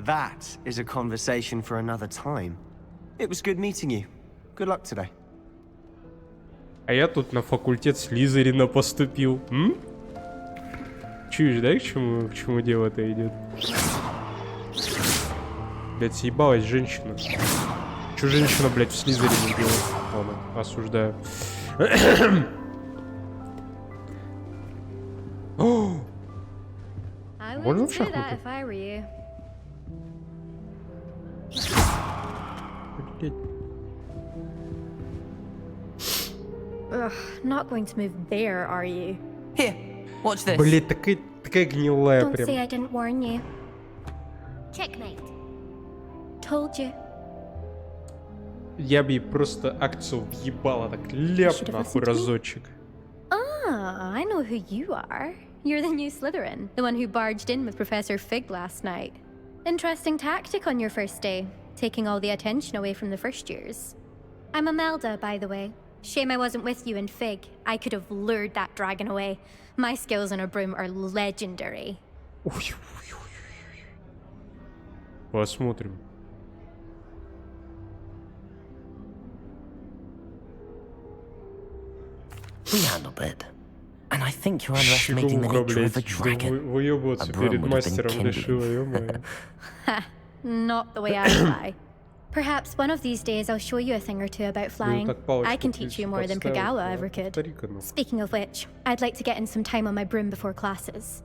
That is a conversation for another time. It was good meeting you. Good luck today. А я тут на факультет слизерина поступил. Чуешь, да, к чему дело-то идет? Блядь, съебалась женщина. Чё женщина, блядь, в слизерине делает? Ладно, осуждаю. Можно в шахматы? Ugh, not going to move there, are you? Here, watch this. Блять, такая гнилая Don't прям. say I didn't warn you. Checkmate. Told you. Я бы ей просто акцию въебала, так ляп нахуй разочек. Ah, I know who you are. You're the new Slytherin, the one who barged in with Professor Fig last night. Interesting tactic on your first day, taking all the attention away from the first years. I'm Imelda, by the way. Shame I wasn't with you in Fig. I could have lured that dragon away. My skills on a broom are legendary. Посмотрим. We handled it. And I think you're underestimating the nature of a dragon. Выебываться перед мастером решила, ё-моё. Ha, not the way I fly. Perhaps one of these days I'll show you a thing or two about flying. I can teach you more than Kagawa ever could. Speaking of which, I'd like to get in some time on my broom before classes.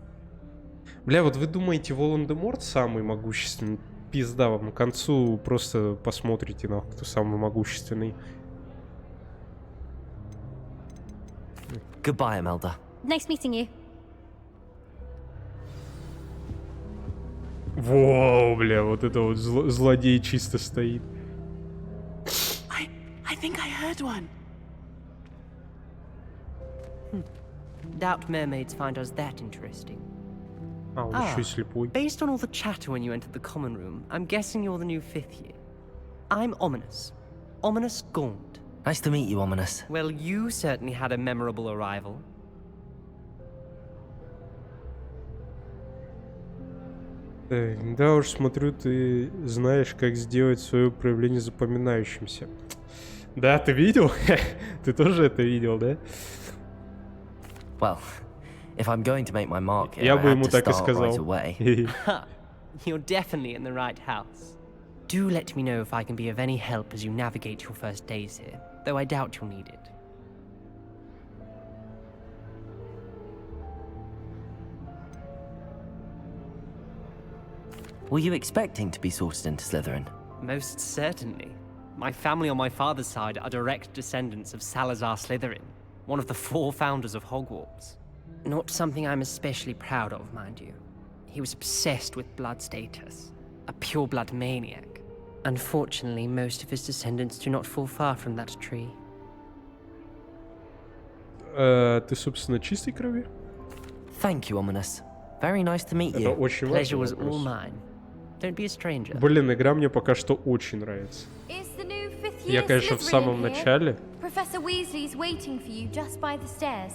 Бля, вот вы думаете, Волан-де-Морт самый могущественный? Пизда вам, к концу просто посмотрите, нахуй, кто самый могущественный. Goodbye, Imelda. Nice meeting you. Воу, бля, вот это вот злодей чисто стоит. I think I heard one. Doubt mermaids find us that interesting. А, он еще и слепой. Based on all the chatter when you entered the common room, I'm guessing you're the new 5th year. I'm Ominous. Ominous Gaunt. Nice to meet you, Ominous. Well, you certainly had a memorable arrival. Да уж, смотрю, ты знаешь, как сделать свое проявление запоминающимся. Да, ты видел? Ты тоже это видел, да? Well, if I'm going to make my mark here, Я I бы had ему to так и start сказал. right away. You're definitely in the right house. Do let me know if I can be of any help as you navigate your first days here, though I doubt you'll need it. Were you expecting to be sorted into Slytherin? Most certainly. My family on my father's side are direct descendants of Salazar Slytherin, one of the 4 founders of Hogwarts. Not something I'm especially proud of, mind you. He was obsessed with blood status, a pure-blood maniac. Unfortunately, most of his descendants do not fall far from that tree. Ты, собственно, чистой крови? Thank you, Ominous. Very nice to meet you. Это очень Pleasure важный was all вопрос. mine. Don't be a stranger. Блин, игра мне пока что очень нравится. Я, конечно, в самом начале. Professor Weasley's waiting for you just by the stairs.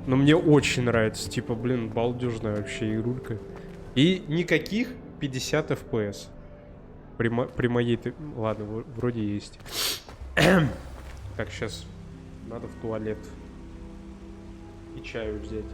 Но мне очень нравится. Типа, блин, балдежная вообще игрулька. И никаких 50 FPS. При моей... Ладно, вроде есть. Так, сейчас надо в туалет. И чаю взять.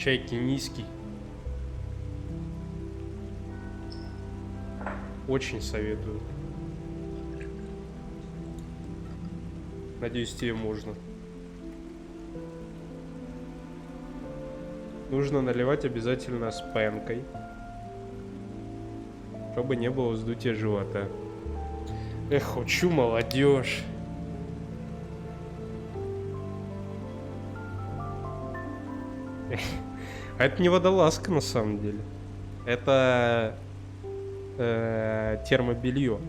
Чай кенийский. Очень советую. Надеюсь, тебе можно. Нужно наливать обязательно с пенкой, чтобы не было вздутия живота. Эх, учу молодежь. А это не водолазка на самом деле. Это термобелье.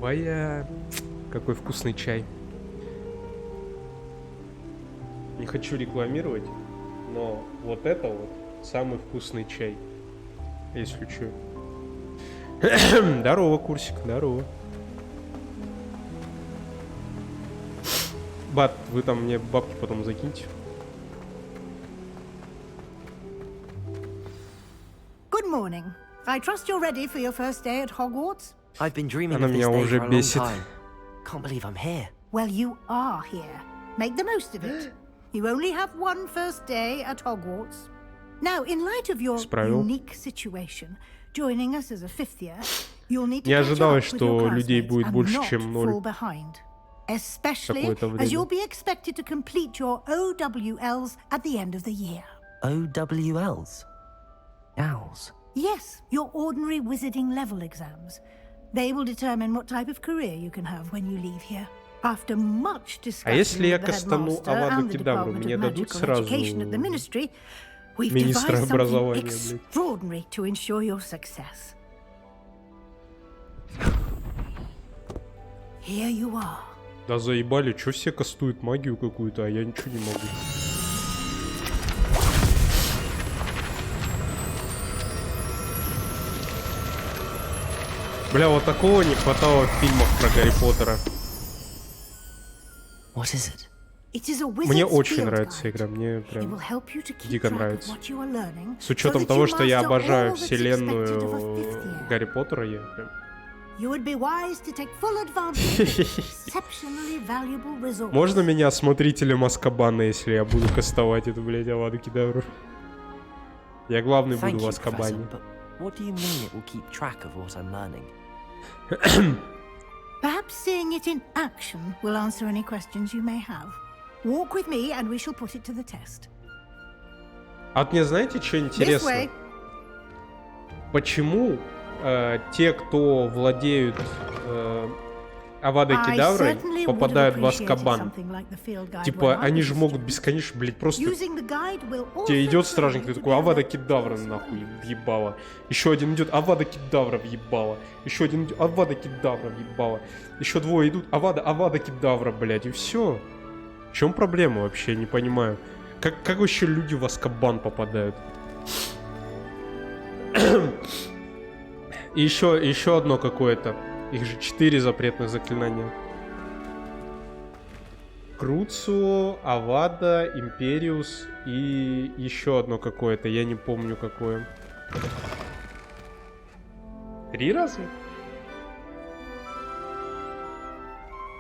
Ой, какой вкусный чай. Не хочу рекламировать, но вот это вот самый вкусный чай. Если что. Здорово, Курсик, здорово. Бат, вы там мне бабки потом закиньте. Good morning. I trust you're ready for your first day at Hogwarts. I've been dreaming Она of this меня day уже for a long бесит. time. Can't believe I'm here. Well, you are here. Make the most of it. You only have one first day at Hogwarts. Now, in light of your Исправил. unique situation, joining us as a fifth year, you'll need to Не catch ожидалось, up with your что людей classmates будет and больше, not чем 0. fall behind. Especially Какое-то as время. you'll be expected to complete your OWLs at the end of the year. OWLs? Owls? Yes, your ordinary wizarding level exams. They will determine what type of career you can have when you leave here. After much А если discussion я with the кастану headmaster Аваду and the Кедавру, Department мне of дадут Magical сразу Education at the Ministry, we've министра devised something образования, блядь? extraordinary to ensure your success. Here you are. Да заебали, чё все кастуют магию какую-то, а я ничего не могу. Бля, вот такого не хватало в фильмах про Гарри Поттера. What is it? It is a Мне wizard's очень field нравится guide. игра, мне It прям will help you to keep дико track of нравится. what you are learning, С учетом so that того, you что я master обожаю all that's expected of a вселенную fifth year. Гарри Поттера, я прям... You would be wise to take full advantage of this exceptionally valuable resource. Можно меня смотрителем Азкабана, если я буду кастовать эту, блядь, Аваду Кедавру? Я главный Thank буду в you, Азкабане. Professor, but what do you mean it will keep track of what I'm learning? Perhaps seeing it in action will answer any questions you may have. Walk with me and we shall put it to the test. А вот мне знаете, что This интересно? way. Почему те, кто владеют Авадой I Кедаврой, certainly would have попадают в appreciated Азкабан? something like the field guide Типа, when I они was же a могут student. бесконечно, блядь, просто... Using the guide will Тебе also идет train стражник, you ты to такой, be Авада alert Кедавра to нахуй въебала. Еще один идет, Авада Кедавра въебала. Еще один идет, Авада Кедавра въебала. Еще двое идут, Авада Кедавра, блядь, и все. В чем проблема вообще, не понимаю. Как вообще люди в Азкабан попадают? И еще одно какое-то. Их же 4 запретных заклинания. Круцио, Авада, Империус и еще одно какое-то. Я не помню какое. 3 раза?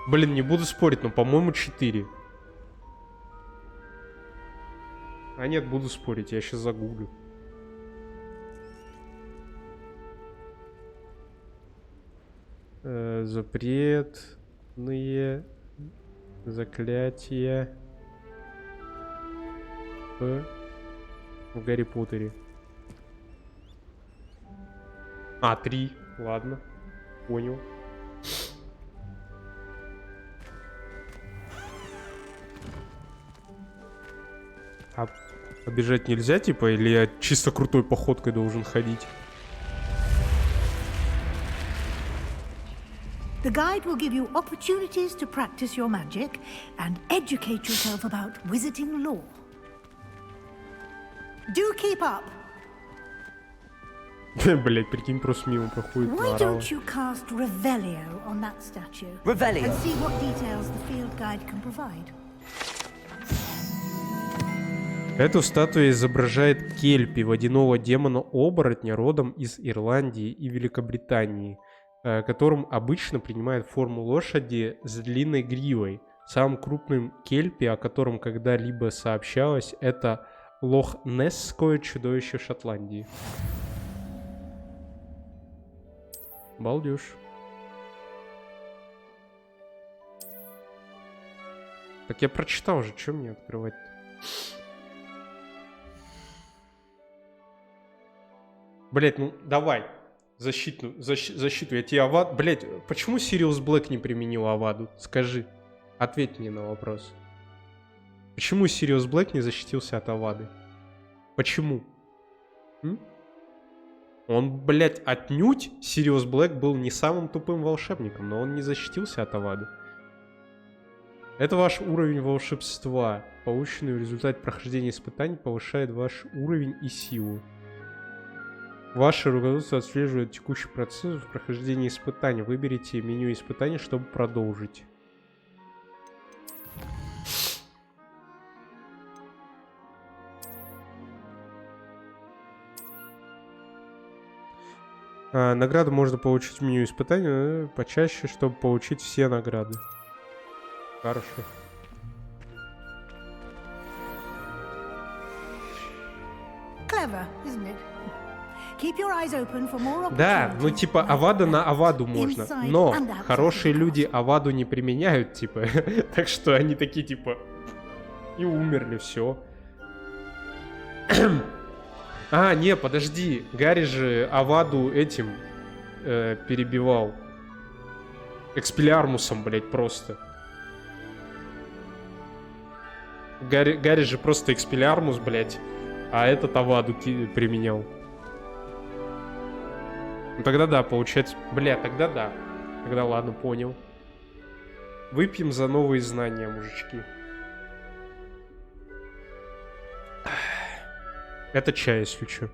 Блин, не буду спорить, но по-моему 4. А нет, буду спорить, я сейчас загуглю. Запретные заклятия в Гарри Поттере. 3. Ладно. Понял. А побежать нельзя, типа, или я чисто крутой походкой должен ходить? The guide will give you opportunities to practice your magic and educate yourself about wizarding lore. Do keep up. Блять, прикинь, просто мимо проходит. Why наорала. don't you cast Revelio on that statue? Revelio? And see what details the field guide can provide. Эту статую изображает Кельпи, водяного демона-оборотня, родом из Ирландии и Великобритании, которым обычно принимает форму лошади с длинной гривой, Самым крупным кельпи, о котором когда-либо сообщалось, это Лох-Несское чудовище в Шотландии. Балдеж. Так я прочитал же, что мне открывать-то? Блять, ну давай. Защиту. Я тебе Аваду... Блять, почему Сириус Блэк не применил Аваду? Скажи. Ответь мне на вопрос. Почему Сириус Блэк не защитился от Авады? Почему? Он, блять, отнюдь Сириус Блэк был не самым тупым волшебником, но он не защитился от Авады. Это ваш уровень волшебства. Полученный в результате прохождения испытаний повышает ваш уровень и силу. Ваше руководство отслеживает текущий процесс в прохождении испытаний. Выберите меню испытаний, чтобы продолжить. Награду можно получить в меню испытаний почаще, чтобы получить все награды. Хорошо. Clever, isn't it? Keep your eyes open for more Да, ну типа Авада на Аваду можно, но хорошие люди Аваду не применяют, типа, так что они такие типа и умерли, все. А, не, подожди, Гарри же Аваду этим перебивал. Экспеллиармусом, блять, просто. Гарри же просто экспеллиармус, блять, а этот Аваду применял. Ну тогда да, получается... Бля, тогда да. Тогда ладно, понял. Выпьем за новые знания, мужички. Это чай, если что.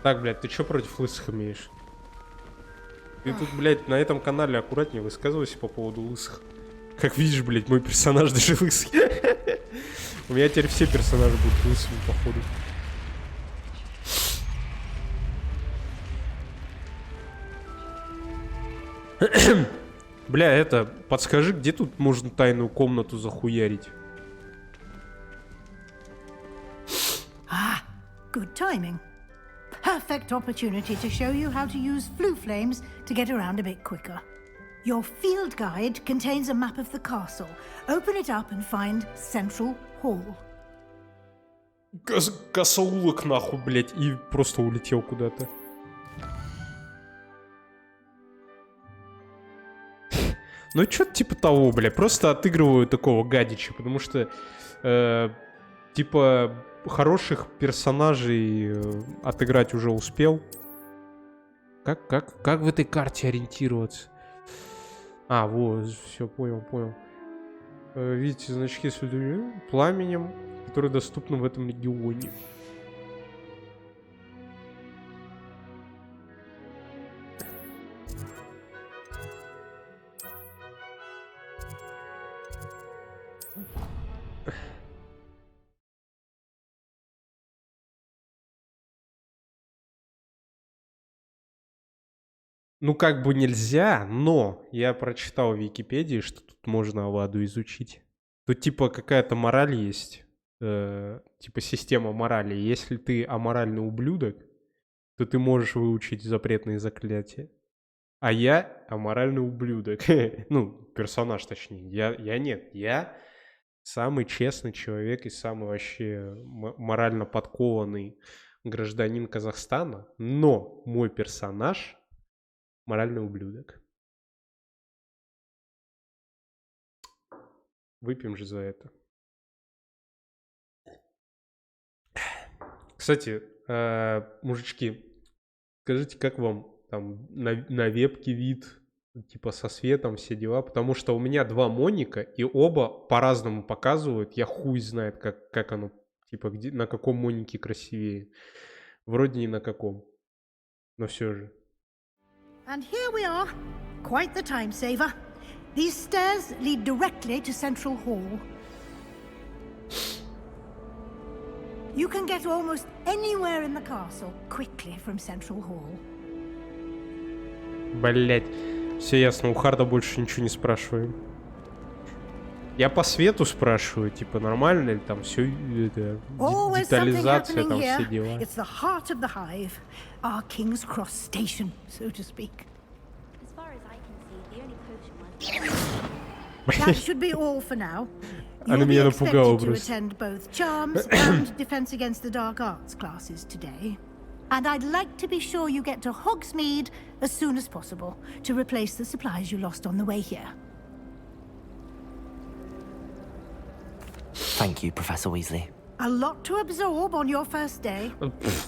Так, блядь, ты чё против лысых имеешь? Ты тут, блядь, на этом канале аккуратнее высказывайся по поводу лысых. Как видишь, блядь, мой персонаж даже лысый. У меня теперь все персонажи будут лысыми, походу. Бля, это, подскажи, где тут можно тайную комнату захуярить? Ah, good timing. Perfect opportunity to show you how to use flue flames to get around a bit quicker. Your field guide contains a map of the castle. Open it up and find Central Hall. Косоулок нахуй, блядь, и просто улетел куда-то. Ну, что-то типа того, бля. Просто отыгрываю такого гадича, потому что, типа, хороших персонажей отыграть уже успел. Как в этой карте ориентироваться? А, вот, все, понял. Видите, значки с пламенем, которые доступны в этом регионе. Ну, как бы нельзя, но я прочитал в Википедии, что тут можно Аваду изучить. Тут типа какая-то мораль есть, типа система морали. Если ты аморальный ублюдок, то ты можешь выучить запретные заклятия. А я аморальный ублюдок. Ну, персонаж точнее. Я нет. Я самый честный человек и самый вообще морально подкованный гражданин Казахстана. Но мой персонаж моральный ублюдок. Выпьем же за это. Кстати, мужички, скажите, как вам там на вебке вид, типа со светом, все дела? Потому что у меня два моника, и оба по-разному показывают. Я хуй знает, как оно, типа, где, на каком монике красивее. Вроде ни на каком. Но все же. And here we are. Quite the time saver. These stairs lead directly to Central Hall. You can get almost anywhere in the castle quickly from Central Hall. Блять. Все ясно, у Харда больше ничего не спрашиваем. Я по свету спрашиваю, типа, нормально ли там все это, детализация, там все дела. It's the heart of the hive, our King's Cross station, so to speak. As far as I can see, the only potion was... That should be all for now. Она You'll be меня напугала expected to просто. attend both Charms and Defense Against the Dark Arts classes today. And I'd like to be sure you get to Hogsmeade as soon as possible to replace the supplies you lost on the way here. Thank you, Professor Weasley. A lot to absorb on your first day,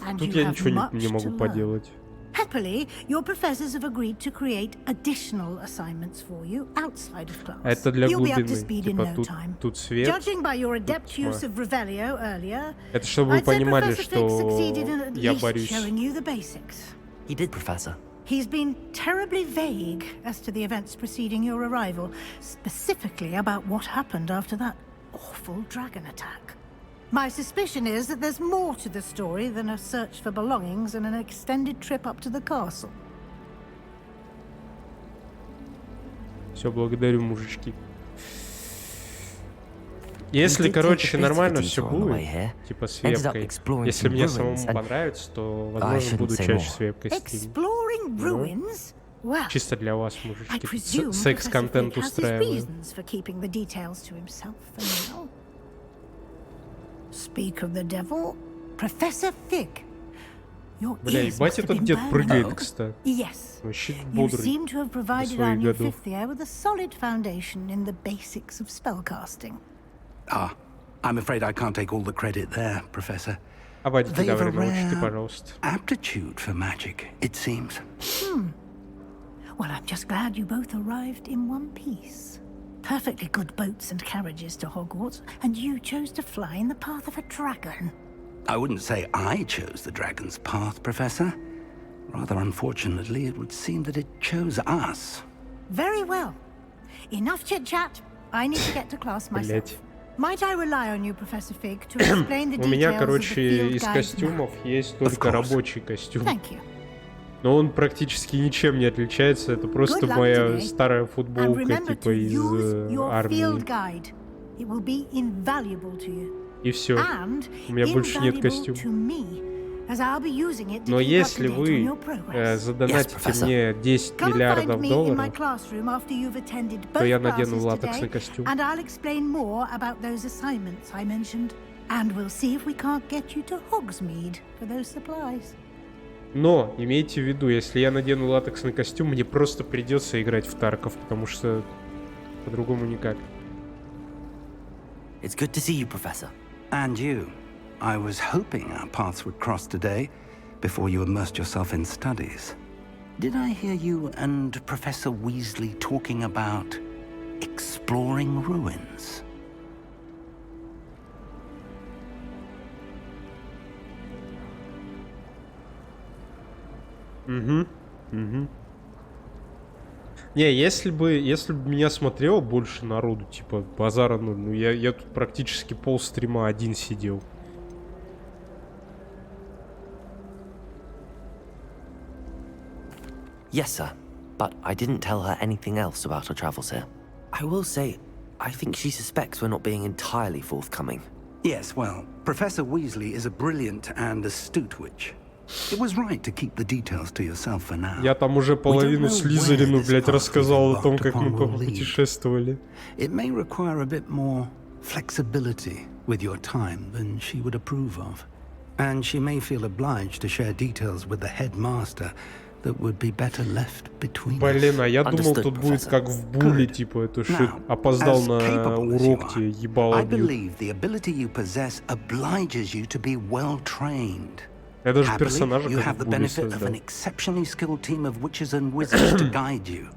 and Тут you я have ничего much не to могу learn. поделать. Happily, your professors have agreed to create additional assignments for you outside of class. Это для You'll be up to глубины. speed in Типа no time. тут свет. Judging by your adept тьма. use of Revelio earlier, Это чтобы вы I'd say понимали, Professor Fig succeeded in что at я least борюсь. showing you the basics. He did, Professor. He's been terribly vague as to the events preceding your arrival, specifically about what happened after that awful dragon attack. My suspicion is that there's more to the story than a search for belongings and an extended trip up to the castle. Все, благодарю, мужички. Если, короче, нормально все будет, типа с вебкой, если мне самому понравится, то, возможно, буду чаще с вебкой стримить. Exploring ruins? Well, Чисто для вас, I мужички. presume Секс-контент Professor Fig has his устраиваю. reasons for keeping the details to himself for now. Speak of the devil, Professor Fig. Your Бля, ears ебать must have этот been дед burned. прыгает, кстати. Yes. Вообще You бодрый seem to have для provided своих our new годов. fifth year with a solid foundation in the basics of spellcasting. Ah, I'm afraid I can't take all the credit there, Professor. А Вадик, They have давай, a научите, rare пожалуйста. aptitude for magic, it seems. Well, I'm just glad you both arrived in one piece. Perfectly good boats and carriages to Hogwarts, and you chose to fly in the path of a dragon. I wouldn't say I chose the dragon's path, Professor. Rather unfortunately, it would seem that it chose us. Very well. Enough chit-chat. I need to get to class myself. Блять. Might I rely on you, Professor Fig, to explain the У меня, details of the короче, field из guide костюмов есть только рабочий костюм. Thank you. Но он практически ничем не отличается. Это просто Good luck моя today. старая And футболка, remember типа to из use your field армии. guide. It will be invaluable to you. И все. And У меня больше нет invaluable костюма. to me, as I'll be using it to Но keep up to если date on вы your progress. задонатите мне 10 Come and find миллиардов me in my долларов, classroom after you've attended то both я надену classes латексный today, костюм. and I'll explain more about those assignments I mentioned. And we'll see if we can't get you to Hogsmeade for those supplies. Но имейте в виду, если я надену латексный костюм, мне просто придется играть в Тарков, потому что по-другому никак. It's good to see you, Professor. And you. I was hoping our paths would cross today, before you immersed yourself in studies. Did I hear you and Professor Weasley talking about exploring ruins? Угу. Не, если бы меня смотрело больше народу, типа, базара ноль, ну я тут практически полстрима один сидел. Yes, sir. But I didn't tell her anything else about our travels here. I will say, I think she suspects we're not being entirely forthcoming. Yes, well, Professor Weasley is a brilliant and astute witch. It was right to keep the details to yourself for now. Я там уже половину слизерину, блядь, рассказал о том, как мы путешествовали. It may require a bit more flexibility with your time than she would approve of. And she may feel obliged to share details with the headmaster that would be better left between us. Блин, а я думал, тут будет как в Буле, типа, это что, опоздал на урок, тебе ебало I бьют. believe the ability you possess obliges you to be well trained. Я даже Happily, персонажа you как have в the Буле benefit of создал. an exceptionally skilled team of witches and wizards to guide you.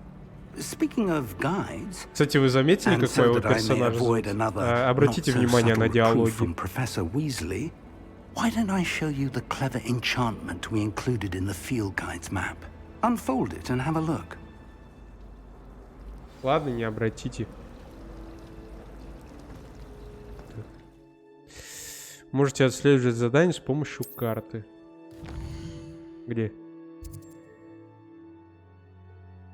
Speaking of guides, Кстати, вы заметили, and как so моего that I may персонажа avoid зовут? another Обратите not so внимание на subtle reproof диалоги. from Professor Weasley, why don't I show you the clever enchantment we included in the field guide's map? Unfold it and have a look. Ладно, не обратите. Можете отслеживать задание с помощью карты. Где?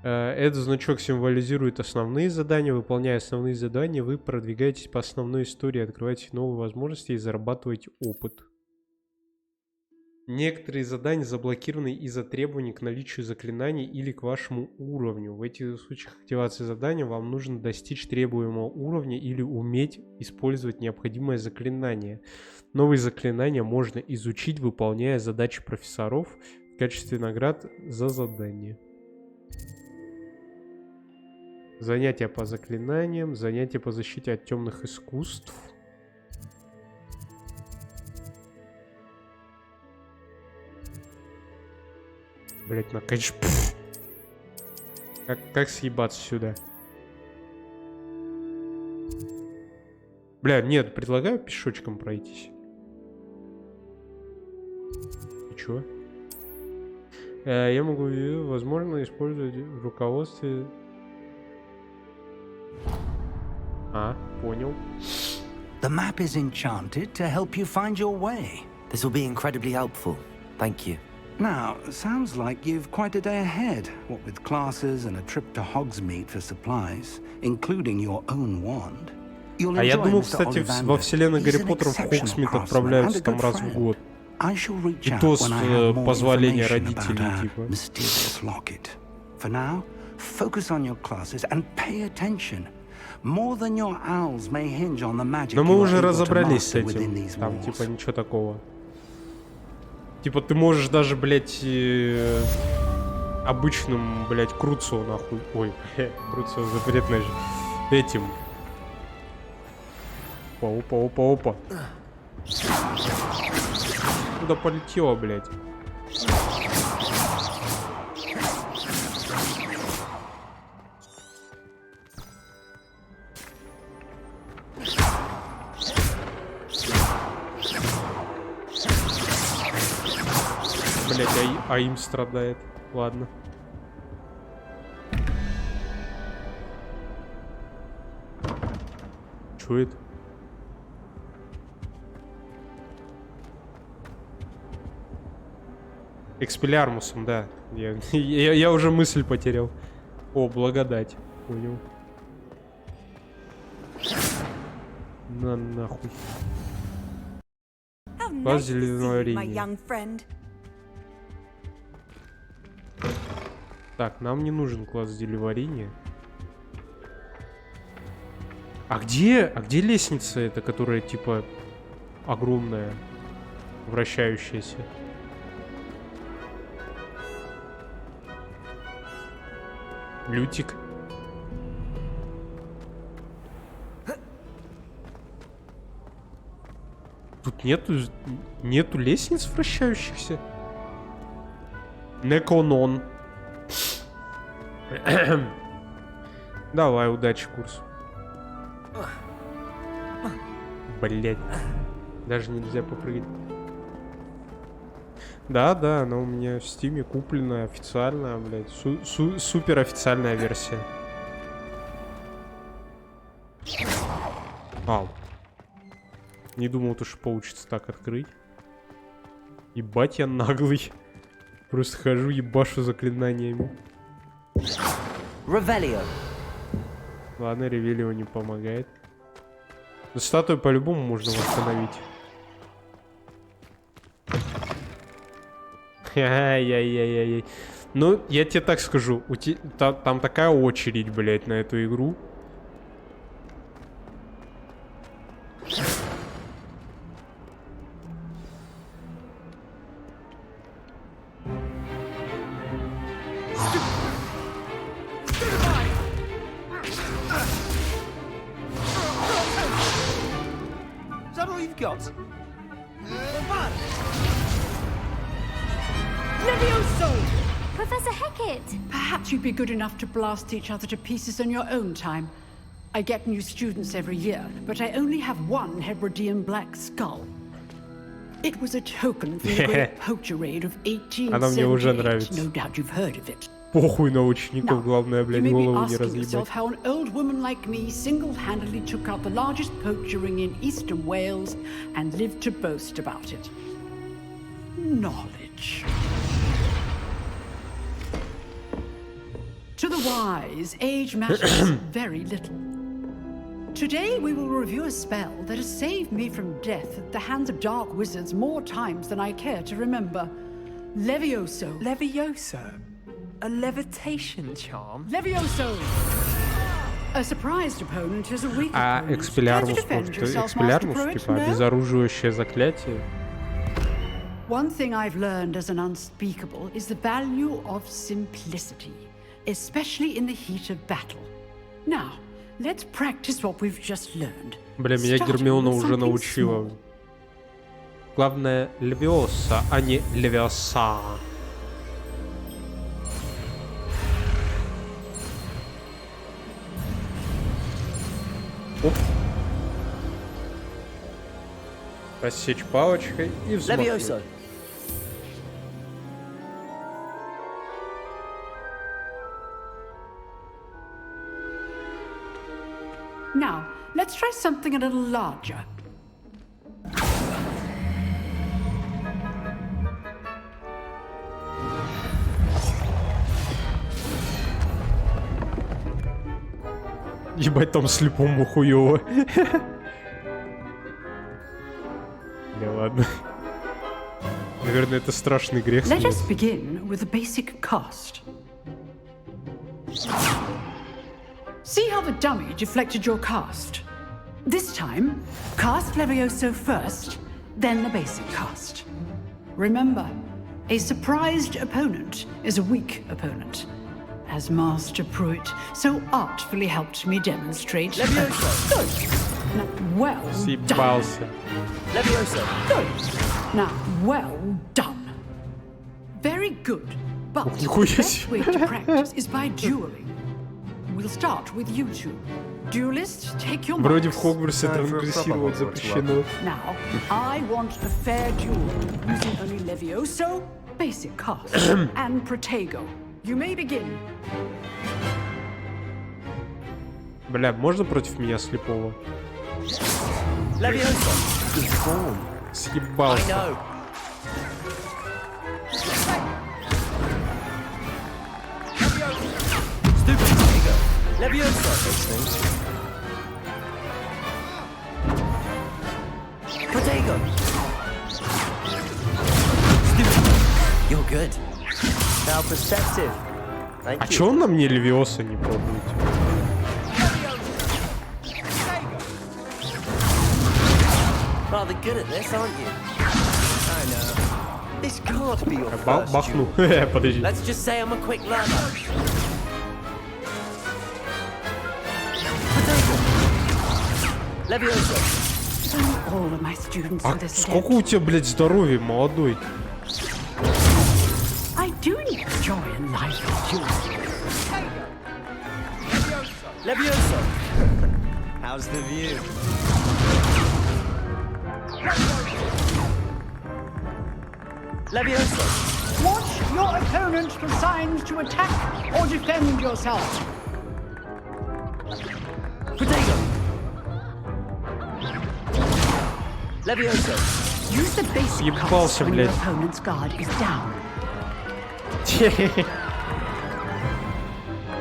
Этот значок символизирует основные задания. Выполняя основные задания, вы продвигаетесь по основной истории, открываете новые возможности и зарабатываете опыт. Некоторые задания заблокированы из-за требований к наличию заклинаний или к вашему уровню. В этих случаях активации задания вам нужно достичь требуемого уровня или уметь использовать необходимое заклинание. Новые заклинания можно изучить, выполняя задачи профессоров в качестве наград за задание. Занятия по заклинаниям, занятия по защите от темных искусств. Блять, наконец. Как съебаться сюда? Бля, нет, предлагаю пешочком пройтись. И чё? Я могу, возможно, использовать в руководстве... Понял. The map is enchanted to help you find your way. This will be incredibly helpful. Thank you. Now, sounds like you've quite a day ahead, what with classes and a trip to Hogsmeade for supplies, including your own wand. You'll Я enjoy думал, Mr. кстати, Ollivander. во вселенной He's Гарри an Поттера в exceptional Хогсмит craftsman отправляются and a там good раз в friend. год. I shall reach И out то с when I have more позволения information родителей, about our типа. mysterious locket. For now, focus on your classes and pay attention. More than your owls may hinge on the magic. Но мы you are уже able to разобрались с master within этим. these Там, walls. типа, ничего такого. Типа, ты можешь даже, блядь, обычным, блядь, Круцо, нахуй. Ой, Круцо запретное же. Этим. Опа. Куда полетело, блядь? Блять, а им страдает. Ладно. Чё это? Экспеллиармусом, да. Я уже мысль потерял. О, благодать. Понял. На нахуй. Класс зеленоварения. Так, нам не нужен класс зелеварения. А где лестница эта, которая типа огромная, вращающаяся? Лютик. Тут нету лестниц вращающихся. Неконон. Давай, удачи, курс. Блять. Даже нельзя попрыгать. Да, она у меня в Стиме купленная, официальная, блядь. Супер официальная версия. Ау. Не думал, то, что получится так открыть. Ебать, я наглый. Просто хожу, ебашу заклинаниями. Ревелио. Ладно, Ревелио не помогает. Но статую по-любому можно восстановить. Ай-яй-яй-яй. Ну, я тебе так скажу. Там такая очередь, блядь, на эту игру. Is that all you've got? Professor Hecat! Perhaps you'd be good enough to blast each other to pieces in your own time. I get new students every year, but I only have one Hebridean black skull. It was a token from the great poacher raid of 1878. No doubt you've heard of it. Похуй на учеников, главное, блядь, голову не Asking yourself разъебать. how an old woman like me single-handedly took out the largest poacher ring in eastern Wales and lived to boast about it. Knowledge. To the wise, age matters very little. Today we will review a spell that has saved me from death at the hands of dark wizards more times than I care to remember. Levioso. Levioso? A levitation charm? Levioso! A surprised opponent is a weak А opponent. экспеллярмус, типа обезоруживающее заклятие. One thing I've learned as an unspeakable is the value of simplicity, especially in the heat of battle. Now, let's practice what we've just learned. Бля, меня Гермиона уже научила. Главное Левиоса, а не Левиоса. Оп. Рассечь палочкой и взмахнуть. Now, let's try something a little larger. Ебать, там слепому хуёво. Не, ладно. Наверное, это страшный грех. Let us begin with a basic cast. See how the dummy deflected your cast? This time, cast Levioso first, then the basic cast. Remember, a surprised opponent is a weak opponent, as Master Pruitt so artfully helped me demonstrate. Levioso! Good. Now, well done. Levioso! Good. Now, well done. Very good, but the best way to practice is by dueling. We'll start with you two. Duelists, take your Вроде в Хогвартсе трансгрессировать запрещено. Now, I want a fair duel using only Levioso, basic cast, and Protego. You may begin. Бля, можно против меня слепого? Levioso! Съебался. Levioso! Protego! You're good. Now perspective. А чё он на мне Левиоса не пробует? Rather good at this, aren't you? I know. This can't be your first Бахну. Подожди. Let's just say I'm a quick learner. Levioso. All of my students А for this сколько у тебя, блядь, здоровья, молодой? I do enjoy a lively duel. Levioso. How's the view? Levioso. Watch your opponent for signs to attack or defend yourself. Protego. Levioso. Use the basic cast when your opponent's guard is down.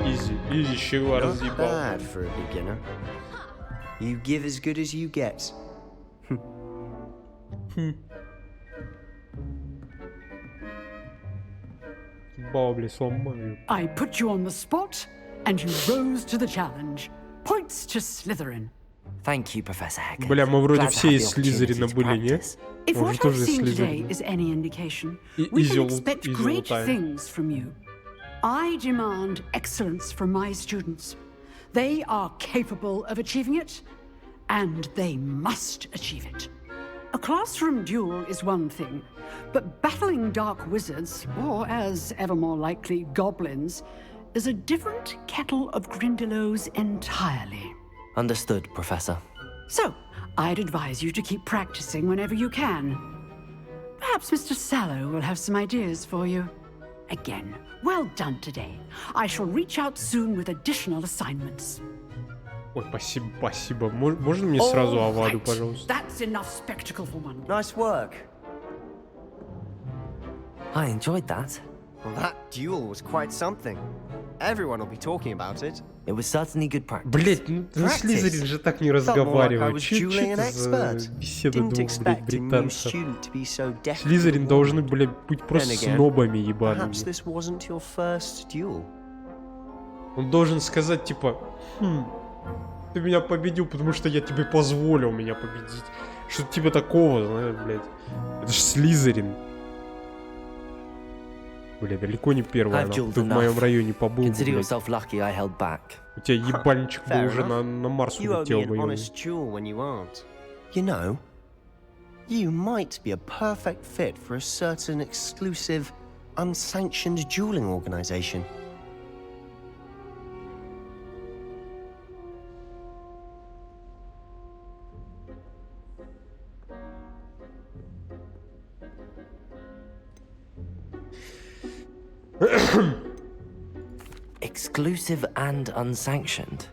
Easy, щегла разъебал. Not bad for a beginner. You give as good as you get. I put you on the spot, and you rose to the challenge. Points to Slytherin. Thank you, Professor Heck. Бля, мы вроде все из Слизерина были, не? If what I've seen today is any indication, we can expect great things from you. I demand excellence from my students. They are capable of achieving it, and they must achieve it. A classroom duel is one thing, but battling dark wizards, or as ever more likely, goblins, is a different kettle of Grindylows entirely. Understood, Professor. So, I'd advise you to keep practicing whenever you can. Perhaps Mr. Sallow will have some ideas for you. Again, well done today. I shall reach out soon with additional assignments. Ой, спасибо, спасибо. Можно мне сразу Аваду, пожалуйста? That's enough spectacle for one. Nice work. I enjoyed that. Well, that duel was quite something. Everyone will be talking about it. It was certainly good practice. Блять, ну Слизерин же так не разговаривает. Чё это за беседа двух, блядь, британцев? Слизерин должны, блядь, быть просто снобами ебаными. Он должен сказать, типа, ты меня победил, потому что я тебе позволил меня победить. Что-то типа такого, знаешь, блядь. Это ж Слизерин. Бля, далеко не первая, ты в моем районе побыл, блядь. У тебя ебальничек бы уже на Марс улетел бы. You know, you might be a perfect fit for a certain exclusive, unsanctioned dueling organization. Exclusive and unsanctioned.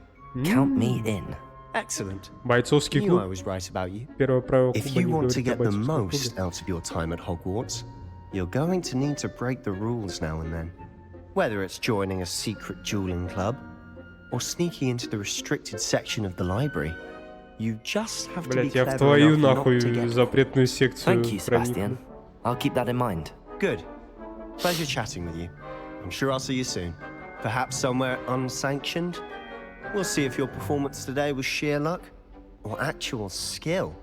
Count me in. Excellent. Бойцовский Knew клуб. I was right about you. Первое правило If клуба you не want to говорить о get the бойцовском most клубе. out of your time at Hogwarts, you're going to need to break the rules now and then. Whether it's joining a secret dueling club or sneaking into the restricted section of the library, you just have to be Блять, я в clever твою enough not нахуй to get запретную секцию Thank you, Sebastian. I'll keep that in mind. Good. Pleasure chatting with you. I'm sure I'll see you soon. Perhaps somewhere unsanctioned? We'll see if your performance today was sheer luck or actual skill.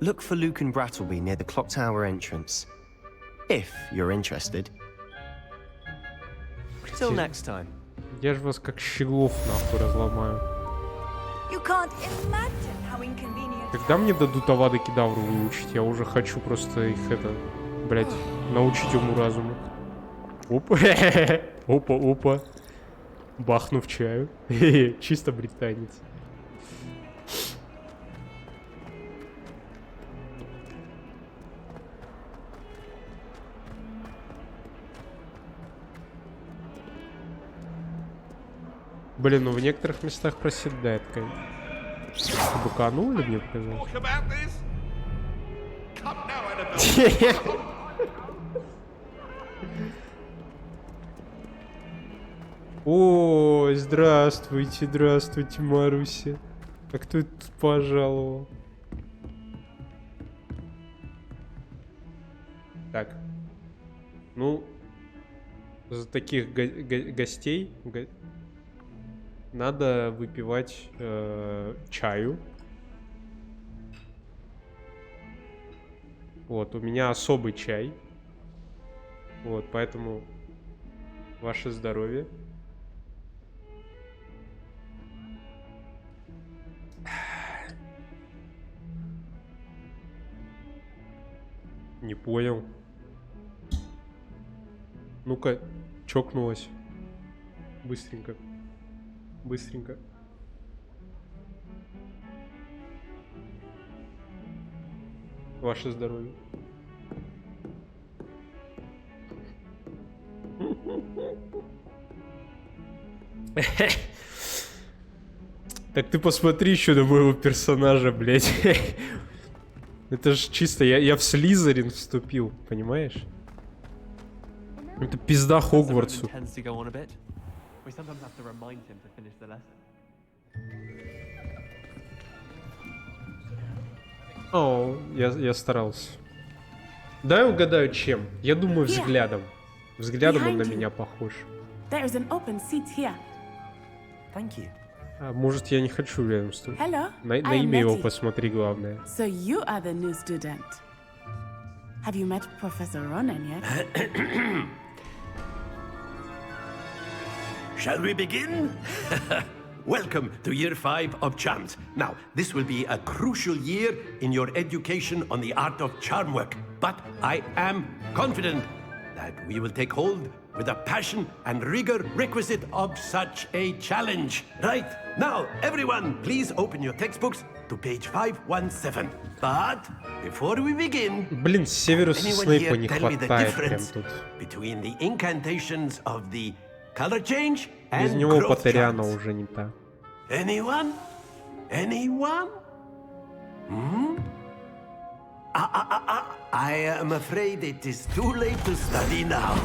Look for Luke and Brattleby near the clock tower entrance. If you're interested. Till next time. Я ж вас как щеглов нахуй разломаю. You can't imagine how inconvenient. Когда мне дадут Авада Кедавру выучить? Я уже хочу просто их блять, научить уму-разуму. Опа, опа, опа. Бахну в чаю. Чисто британец. Блин, ну в некоторых местах проседает, конечно. Буканули, мне показалось. Ой, здравствуйте, здравствуйте, Маруся. А кто это тут пожаловал? Так. Ну, за таких гостей надо выпивать чаю. Вот, у меня особый чай. Вот, поэтому ваше здоровье. Не понял. Ну-ка, чокнулась. Быстренько. Быстренько. Ваше здоровье. Так ты посмотри еще на моего персонажа, блядь. Это ж чисто, я в Слизерин вступил, понимаешь? Это пизда Хогвартсу. О, я старался. Дай угадаю, чем. Я думаю, взглядом. Взглядом он на меня похож. А может, я не хочу рядом с тобой. На имя его посмотри, главное. So you are the new student. Have you met Professor Ronan yet? Shall we begin? Welcome to Year 5 of Charms. Now, this will be a crucial year in your education on the art of charm work. But I am confident that we will take hold with the passion and rigor requisite of such a challenge. Right, now, everyone, please open your textbooks to page 517. But before we begin, блин, Северуса Снейпа не хватает прям тут. Between the incantations of the color change and без него growth Поттериана charms. уже не та. Anyone? Anyone? Hmm? I am afraid it is too late to study now.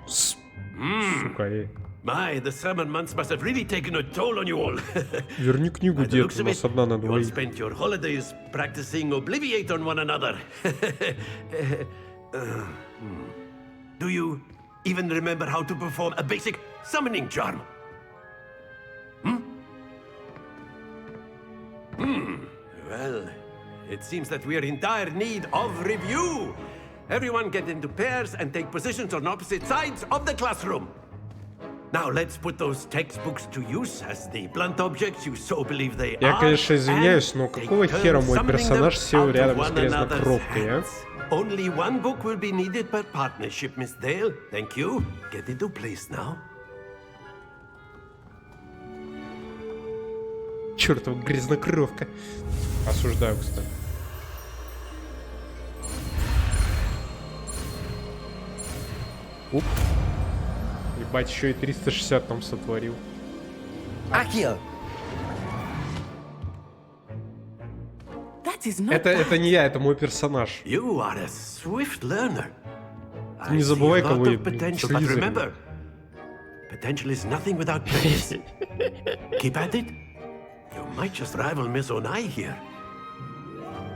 Сука, My, the summer months must have really taken a toll on you all. Верни книгу, дед, у нас одна на You all двоих. spent your holidays practicing Obliviate on one another. Do you even remember how to perform a basic summoning charm? Well, it seems that we are in dire need of review. Everyone get into pairs and take positions on opposite sides of the classroom. Now let's put those textbooks to use as the blunt objects you so believe they Я, are. конечно, извиняюсь, но какого хера мой персонаж сел рядом с грязнокровкой, а? Only one book will be needed per partnership, Miss Dale. Thank you. Get into place now. Чёртова грязнокровка. Осуждаю, кстати. Уп. Ебать, еще и 360 там сотворил. Акио! Это не я, это мой персонаж. You are a swift learner. Ты не забывай, кого я, Potential, but remember, potential is nothing without practice. Keep at it. You might just rival Miss Onai here.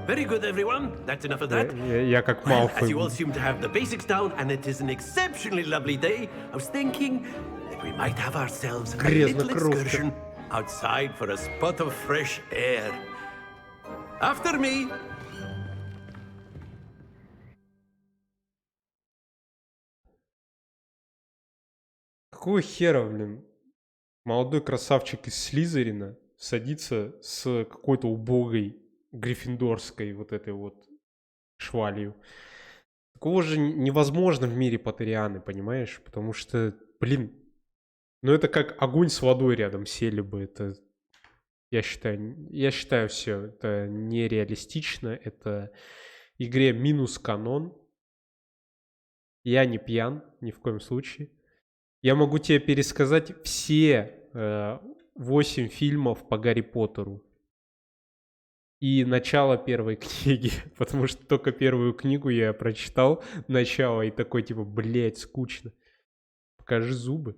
Very good, everyone. That's enough of that. Я как Well, as Малфой. you all seem to have the basics down, and it is an exceptionally lovely day, I was thinking that we might have ourselves a little excursion outside for a spot of fresh air. After me. Какого хера, блин? Молодой красавчик из Слизерина садится с какой-то убогой гриффиндорской вот этой вот швалью. Такого же невозможно в мире Поттерианы, понимаешь? Потому что, блин, ну это как огонь с водой рядом сели бы. Это, я считаю все, это нереалистично. Это игре минус канон. Я не пьян, ни в коем случае. Я могу тебе пересказать все 8 фильмов по Гарри Поттеру. И начало первой книги. Потому что только первую книгу я прочитал. Начало и такой типа, блять, скучно. Покажи зубы.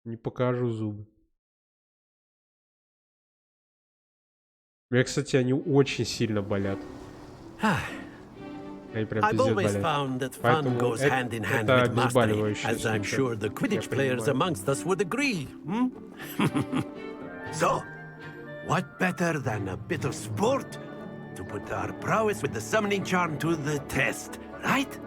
Не покажу зубы. Мне, кстати, они очень сильно болят. Они прям I've пиздец always болят. found that fun Поэтому goes hand in hand это with mastery, обезболивающее. as I'm штука. sure the Quidditch players amongst us would agree. So, what better than a bit of sport to put our prowess with the summoning charm to the test, right?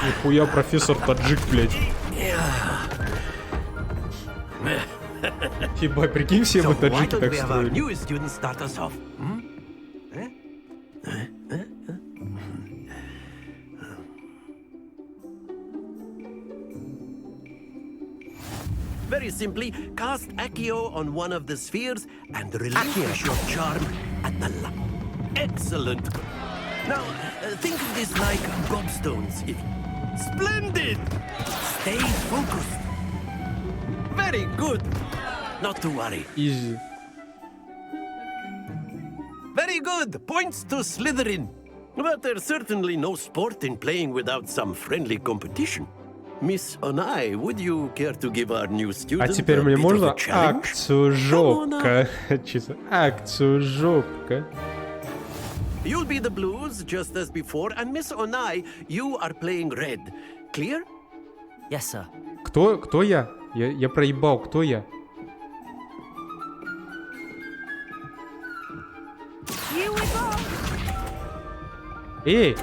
Нихуя профессор таджик, блядь. Ебать, прикинь, все мы таджики так строили. New student start us off. Very simply, cast Accio on one of the spheres and relinquish your charm at the Excellent. Now, think of this like gobstones. Splendid! Stay focused. Very good. Not to worry. Easy. Very good. Points to Slytherin. But there's certainly no sport in playing without some friendly competition. Miss Onai, would you care to give our new student А теперь a мне bit of можно a challenge? акцию жопка. Чисто акцию жопка. You'll be the blues, just as before, and Miss Onai, you are playing red. Clear? Yes, sir. Кто я? Я проебал, кто я? Эй!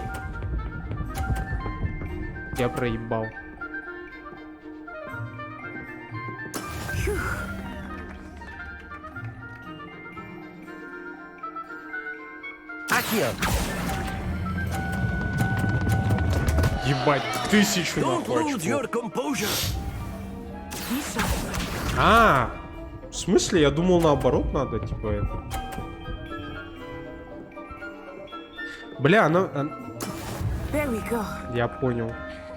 Я проебал. Accio! Ебать, 1000 Don't нахуй lose your очков. composure. А, в смысле? Я думал наоборот надо, типа это. Бля, она... There we go. Я понял.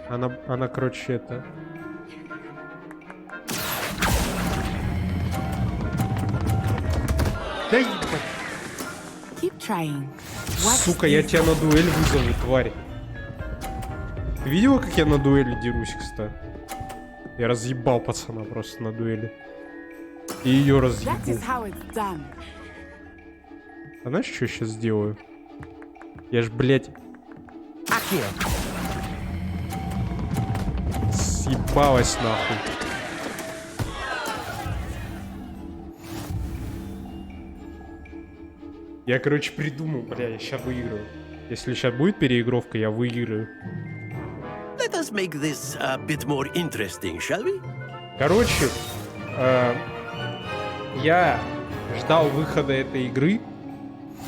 Она, короче, это... Да ебать. Keep trying. Сука, я тебя на дуэль вызову, тварь. Ты видела, как я на дуэли дерусь, кстати? Я разъебал пацана просто на дуэли. И ее разъебу. А знаешь, что я сейчас сделаю? Я ж, блядь... Съебалась нахуй. Я, короче, придумал, бля, я сейчас выиграю. Если сейчас будет переигровка, я выиграю. Let us make this a bit more interesting, shall we? Короче, я ждал выхода этой игры,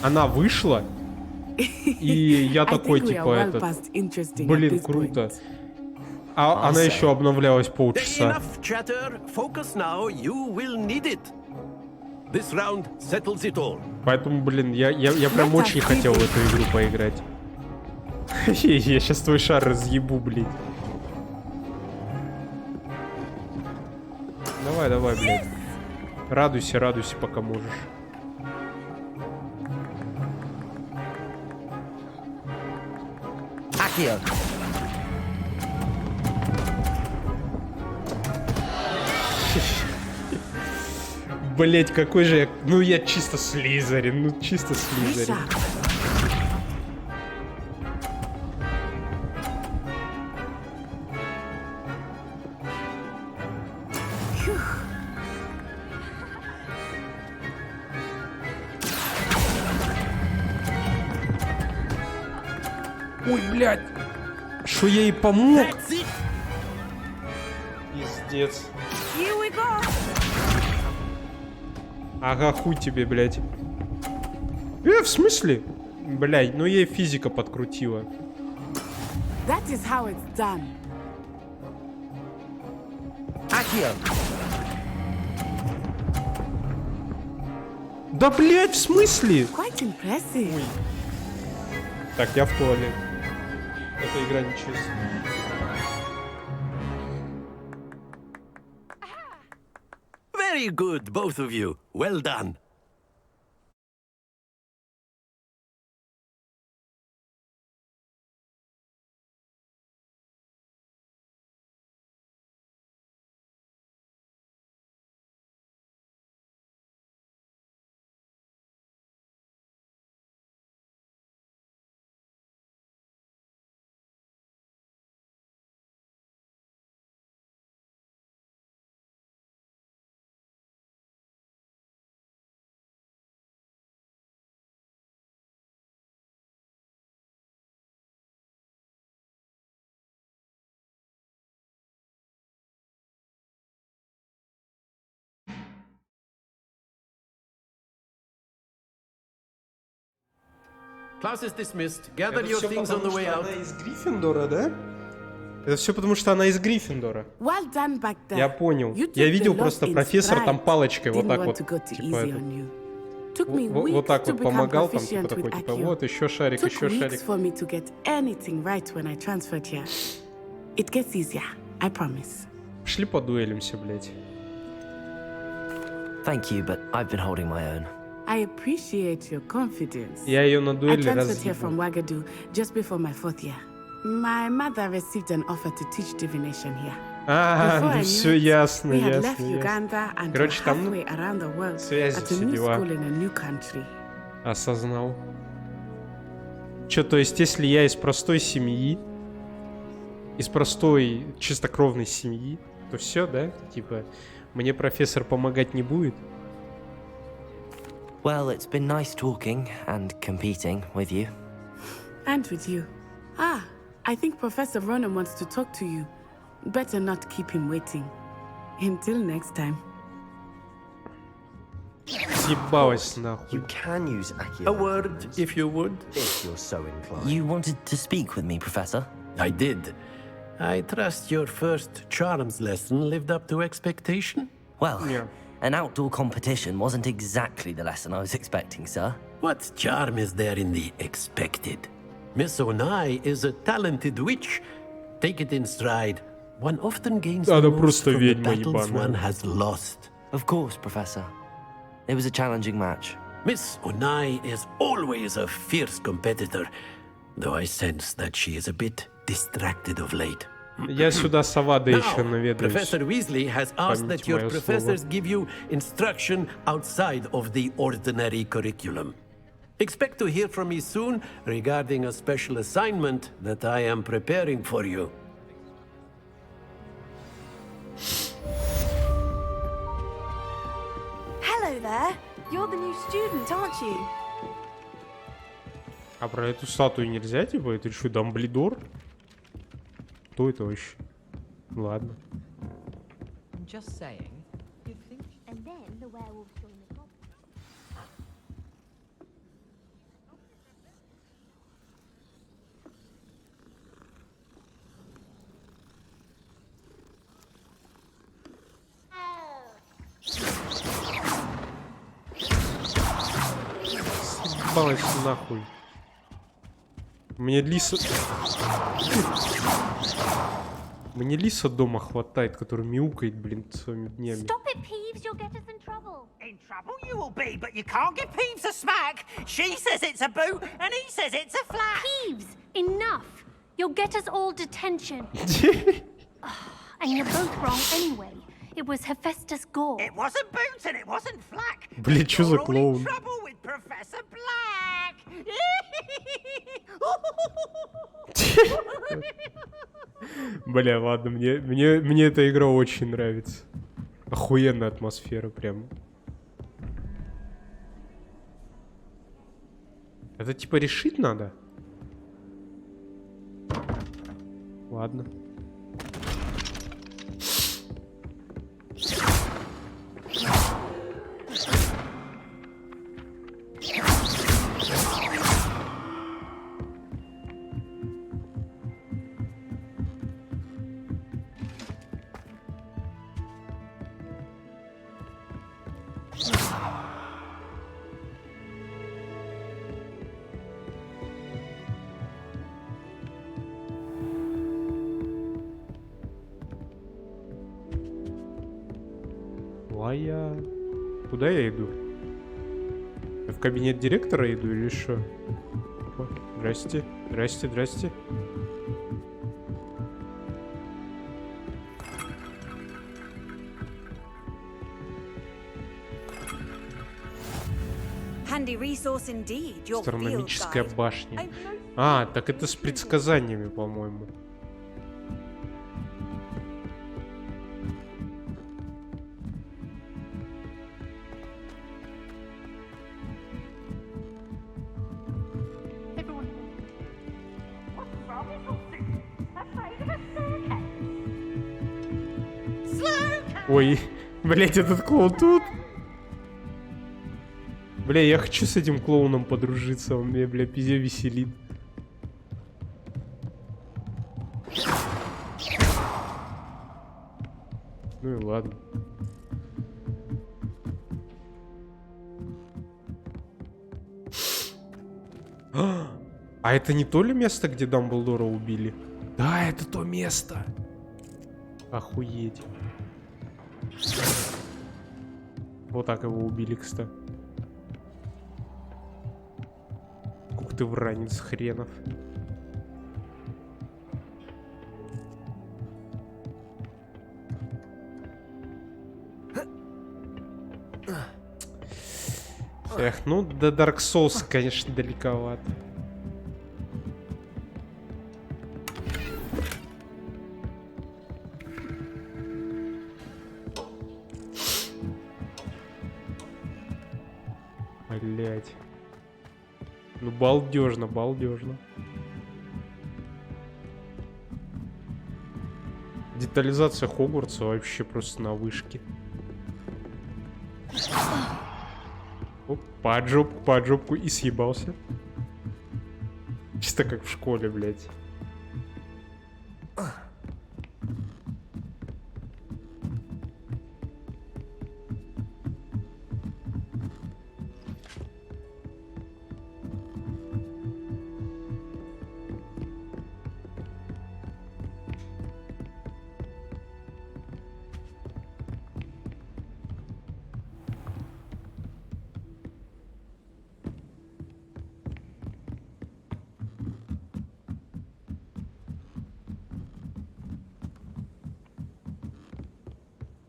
она вышла, и я такой, типа, блин, круто. А она еще обновлялась полчаса. Поэтому, блин, я прям очень хотел в эту игру поиграть. Я сейчас твой шар разъебу, блин. Давай, давай, блядь. Радуйся, радуйся, пока можешь. Блять, какой же я... Ну, я чисто слизерин, ну, чисто слизерин. Ой, блядь. Шо я ей помог? Пиздец. Ага, хуй тебе, блядь. В смысле? Блядь, ну ей физика подкрутила. That is how it's done. Да, блядь, в смысле? Quite impressive. Ой. Так, я в туалет. Эта игра ничего себе. Very good, both of you. Well done. Class is dismissed. Gather your things on the way out. Она из Гриффиндора, да? Это все потому, что она из Гриффиндора. Well done back there. Я понял. Я видел просто профессор там палочкой вот так вот, типа, вот так вот помогал, там типа такой, типа, вот еще шарик, еще шарик. For me to get anything right when I transferred here. It gets easier, I promise. Пошли подуэлимся, блядь. Thank you, but I've been holding my own. I appreciate your confidence. Я ее на дуэли I transferred here from Wagadu just before my 4th year. My mother received an offer to teach divination here. Ну все ясно, ясно, ясно. Короче, там связи, все дела. Осознал. Че, то есть, если я из простой семьи, из простой чистокровной семьи, то все, да? Типа, мне профессор помогать не будет? Well, it's been nice talking and competing with you. And with you. I think Professor Ronan wants to talk to you. Better not keep him waiting. Until next time. Съебалась нахуй. You can use A word, if you would. if you're so inclined. You wanted to speak with me, Professor? I did. I trust your first charms lesson lived up to expectation? Well, an outdoor competition wasn't exactly the lesson I was expecting, sir. What charm is there in the expected? Miss Onai is a talented witch. Take it in stride. One often gains the most from the battles one has lost. Of course, Professor. It was a challenging match. Miss Onai is always a fierce competitor, though I sense that she is a bit distracted of late. Я сюда с Авадой еще Now, наведаюсь. Professor Weasley has asked that Помните your мое professors слово. give you instruction outside of the ordinary curriculum. Expect to hear from me soon regarding a special assignment that I am preparing for you. Hello there. You're the new student, aren't you? А про эту статую нельзя, типа? Это что, Дамблдор? Кто это вообще? Ладно. Just saying. You think? And then the werewolves join the goblins. Съебалась нахуй. Мне лиса... Мне лиса дома хватает, который мяукает, блин, своими днями. Stop it, Peeves! You'll get us in trouble. In trouble you will be, but you can't give Peeves a smack. She says it's a boot, and he says it's a flat. Peeves! Enough! You'll get us all detention. And you're both wrong anyway. It was Hephaestus Gore. It wasn't boot and it wasn't flack. Блин, что за You're all in клоун? trouble with Professor Black. Бля, ладно, мне эта игра очень нравится. Охуенная атмосфера прям. Это типа решить надо? Ладно. Куда я иду? Я в кабинет директора иду или что? Здрасте, здрасте, здрасте. Handy resource indeed, your field Астрономическая guide. башня. А, так это с предсказаниями, по-моему. Ой, блять, этот клоун тут. Бля, я хочу с этим клоуном подружиться, он меня, бля, пиздец веселит. Ну и ладно. А это не то ли место, где Дамблдора убили? Да, это то место. Охуеть. Вот так его убили, кстати. Ух ты, вранец хренов. Эх, ну до Dark Souls, конечно, далековато. Блять. Ну балдежно, балдежно. Детализация Хогвартса вообще просто на вышке. Оп, под жопку и съебался. Чисто как в школе, блять.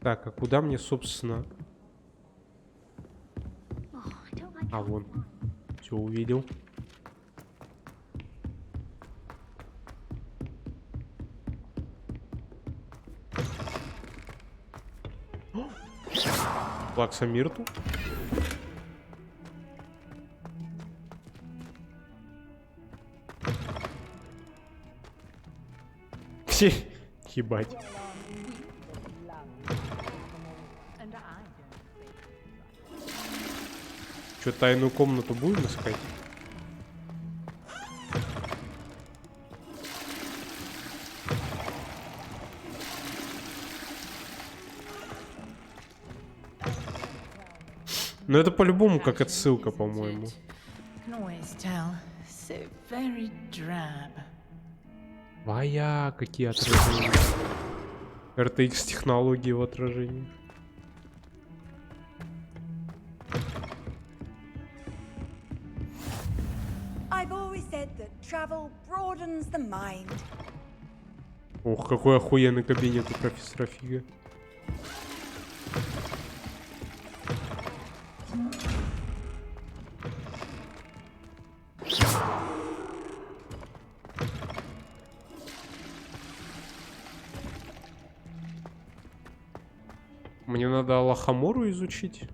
Так, а куда мне, собственно... А, вон. Все увидел. Плакса Мирту. Ебать. Что, тайную комнату будем искать? Ну это по-любому как отсылка, по-моему. Вая, какие отражения. RTX технологии в отражении. Ох, какой охуенный кабинет у профессора Фига. Мне надо Аллахамору изучить.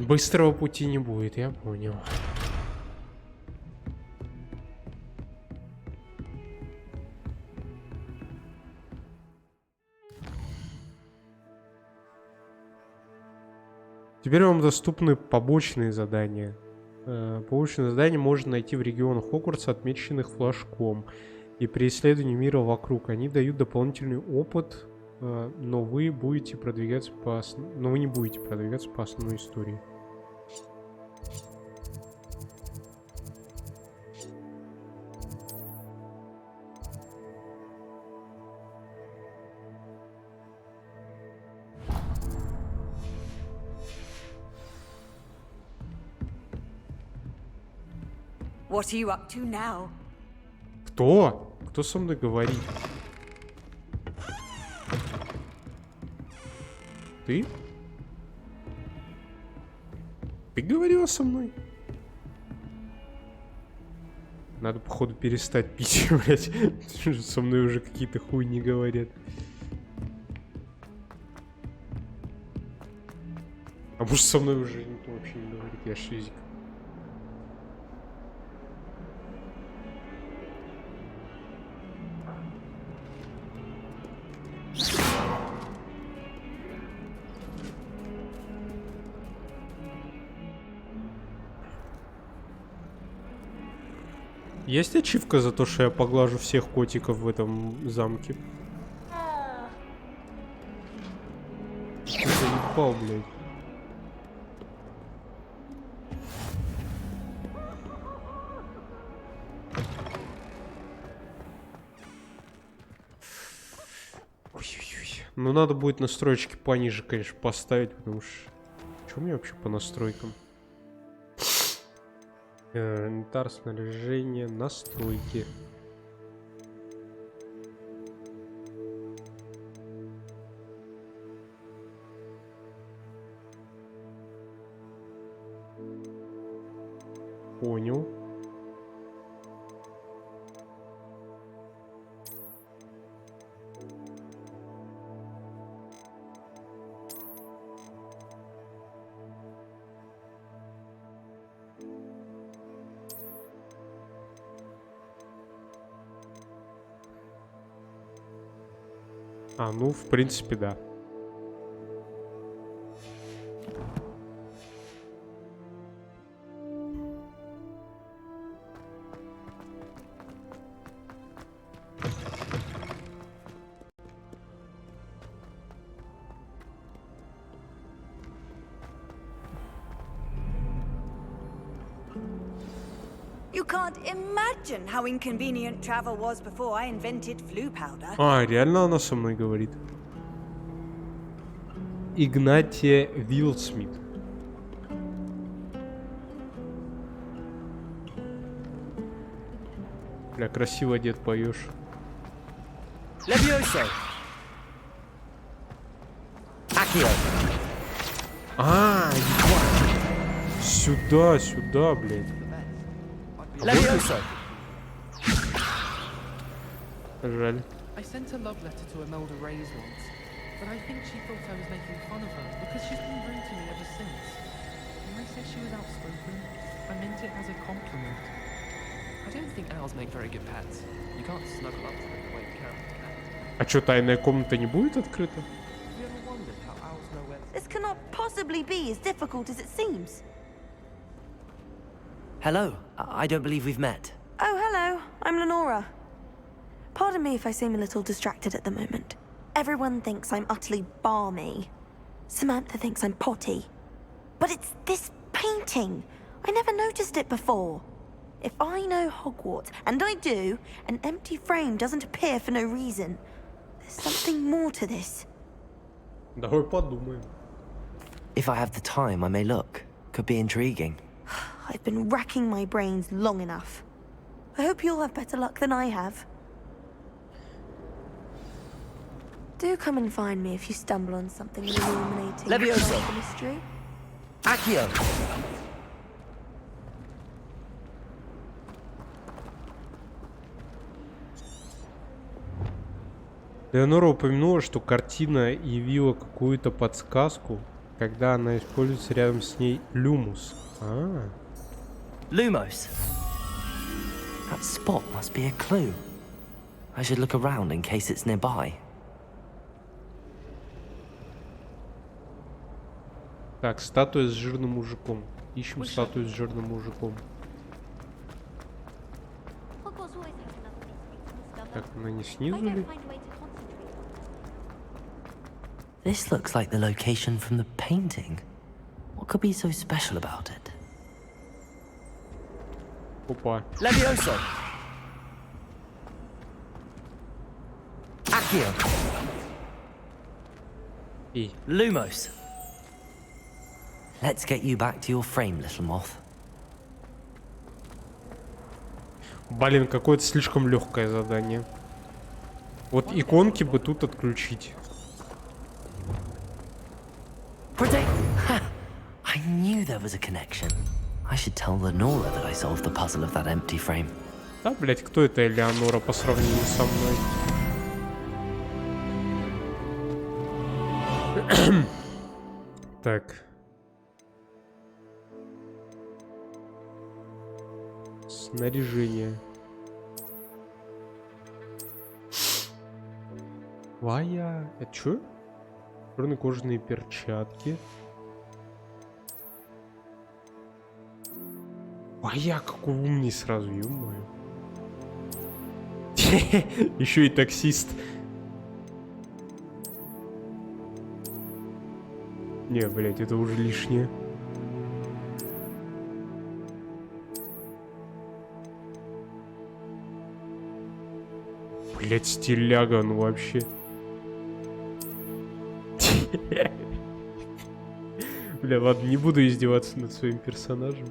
Быстрого пути не будет, я понял. Теперь вам доступны побочные задания. Побочные задания можно найти в регионах Хогвартса, отмеченных флажком. И при исследовании мира вокруг. Они дают дополнительный опыт, но вы не будете продвигаться по основной истории. What are you up to now? Кто? Кто со мной говорит? Ты? Ты говорила со мной? Надо, походу, перестать пить, блять. Со мной уже какие-то хуйни говорят. А может, со мной уже никто вообще не говорит, я шизик. Есть ачивка за то, что я поглажу всех котиков в этом замке? Заебал, блядь. Ой-ой-ой. Ну, надо будет настройки пониже, конечно, поставить, потому что... Что у меня вообще по настройкам? Инвентарь, снаряжение, настройки. Понял. А, ну, в принципе, да. You can't imagine how inconvenient travel was before I invented flu powder. А, реально она со мной говорит. Игнатия Вилсмит. Бля, красиво одет, поешь. Levioso. Accio. А, ебать. Сюда, сюда, блядь. Levioso. Жаль. I sent a love letter to Imelda Reyes once, but I think she thought I was making fun of her because she's been rude to me ever since. When I said she was outspoken, I meant it as a compliment. I don't think owls make very good pets. You can't snuggle up to them the way you can with cats. А чё, тайная комната не будет открыта? Have you ever wondered how owls know where to... This cannot possibly be as difficult as it seems. Hello. I don't believe we've met. Oh, hello. I'm Lenora. Pardon me if I seem a little distracted at the moment. Everyone thinks I'm utterly balmy. Samantha thinks I'm potty. But it's this painting. I never noticed it before. If I know Hogwarts, and I do, an empty frame doesn't appear for no reason. There's something more to this. Давай подумаем. If I have the time, I may look. Could be intriguing. I've been racking my brains long enough. I hope you'll have better luck than I have. Do come and find me if you stumble on something illuminating Levioso. the mystery. Accio. Леонора упомянула, что картина явила какую-то подсказку, когда она используется рядом с ней Люмус. Lumos. That spot must be a clue. I should look around in case it's nearby. Так, статуя с жирным мужиком. Ищем статую с жирным мужиком. Так, она не снизу ли? This looks like the location from the painting. What could be so special about it? Опа. Levioso. Accio. И. Lumos. Let's get you back to your frame, little moth. Блин, какое-то слишком легкое задание. Вот иконки бы тут отключить. I knew there was a connection. I should tell Lenora that I solved the puzzle of that empty frame. Да, блять, кто это Элеонора по сравнению со мной? Так. Снаряжение. Вая. Это чё? Черные кожаные перчатки. Вая, какой умный сразу, ё-моё. Еще и таксист. Не, блять, это уже лишнее. Блять, стиляга, ну вообще. Бля, ладно, не буду издеваться над своим персонажем.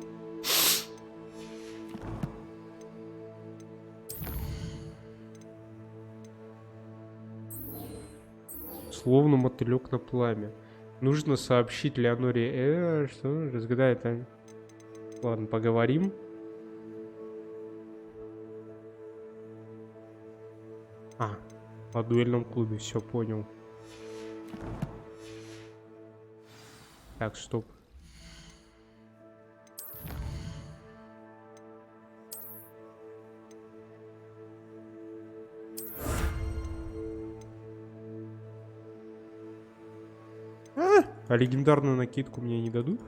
Словно мотылек на пламя. Нужно сообщить Леоноре, что разгадает. Ладно, поговорим. По дуэльном клубе, все понял. Так, стоп. А легендарную накидку мне не дадут?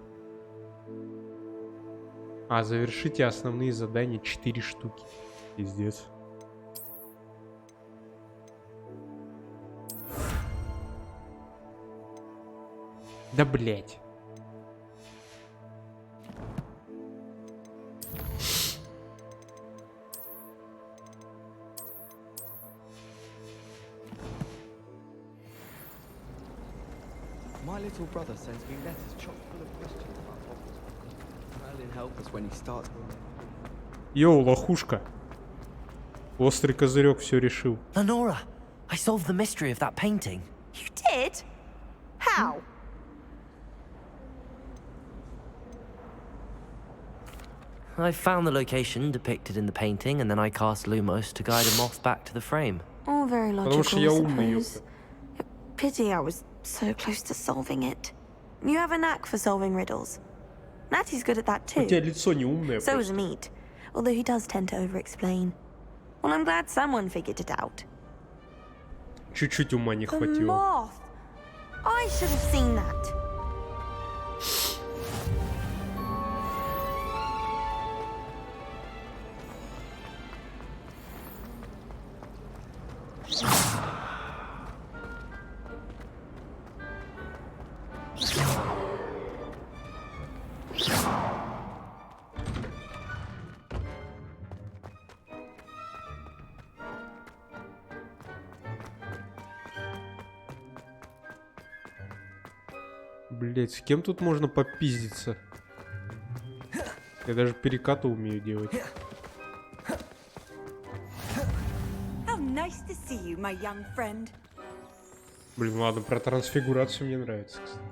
Завершите основные задания 4 штуки. Пиздец. Да блять. little brother sends me letters chock full of questions about Hogwarts. Merlin help us when he starts. Йоу, лохушка. Острый козырек все решил. Lenora, I solved the mystery of that painting. You did? How? I found the location depicted in the painting, and then I cast Lumos to guide a moth back to the frame. All very logical, Потому что я умный, I suppose. Pity I was so close to solving it. You have a knack for solving riddles. Natty's good at that too. У тебя лицо не умное So is просто. Meat, although he does tend to over-explain. Well, I'm glad someone figured it out. Чуть-чуть ума не The хватило. moth! I should have seen that. Блять, с кем тут можно попиздиться? Я даже перекаты умею делать. How nice to see you, my young friend. Блин, ладно, про трансфигурацию мне нравится, кстати.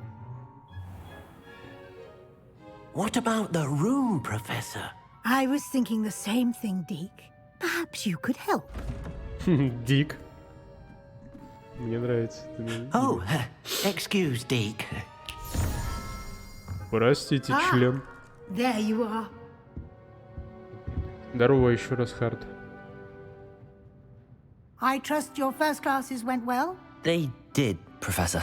What about the room, Professor? I was thinking the same thing, Deke. Perhaps you could help. Дик. Мне нравится. Oh, excuse, Deke. Простите, член. There you are. Здорово еще раз, Харт. I trust your first classes went well? They did, Professor.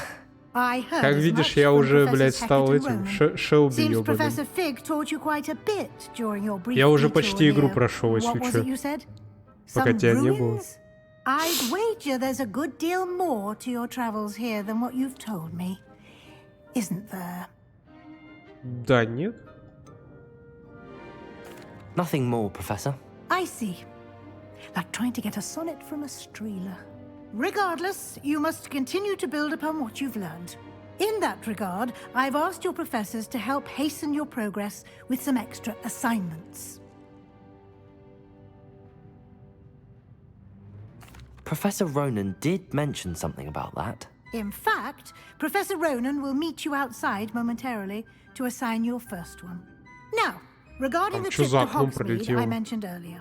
I heard Как as видишь, much я from уже, Professors блядь, стал Hackett and этим Ronan. Шелби Seems ёбаным. Professor Fig taught you quite a bit during your brief Я уже detour почти игру near- прошел, если What was чё. it you said? Пока Some тебя не было. ruins? I'd wager there's a good deal more to your travels here than what you've told me. Isn't there? Да, нет? Nothing more, Professor. I see. Like trying to get a sonnet from a streeler. Regardless, you must continue to build upon what you've learned. In that regard, I've asked your professors to help hasten your progress with some extra assignments. Professor Ronan did mention something about that. In fact, Professor Ronan will meet you outside momentarily to assign your first one. Now, regarding the trip to Hogsmeade I mentioned earlier,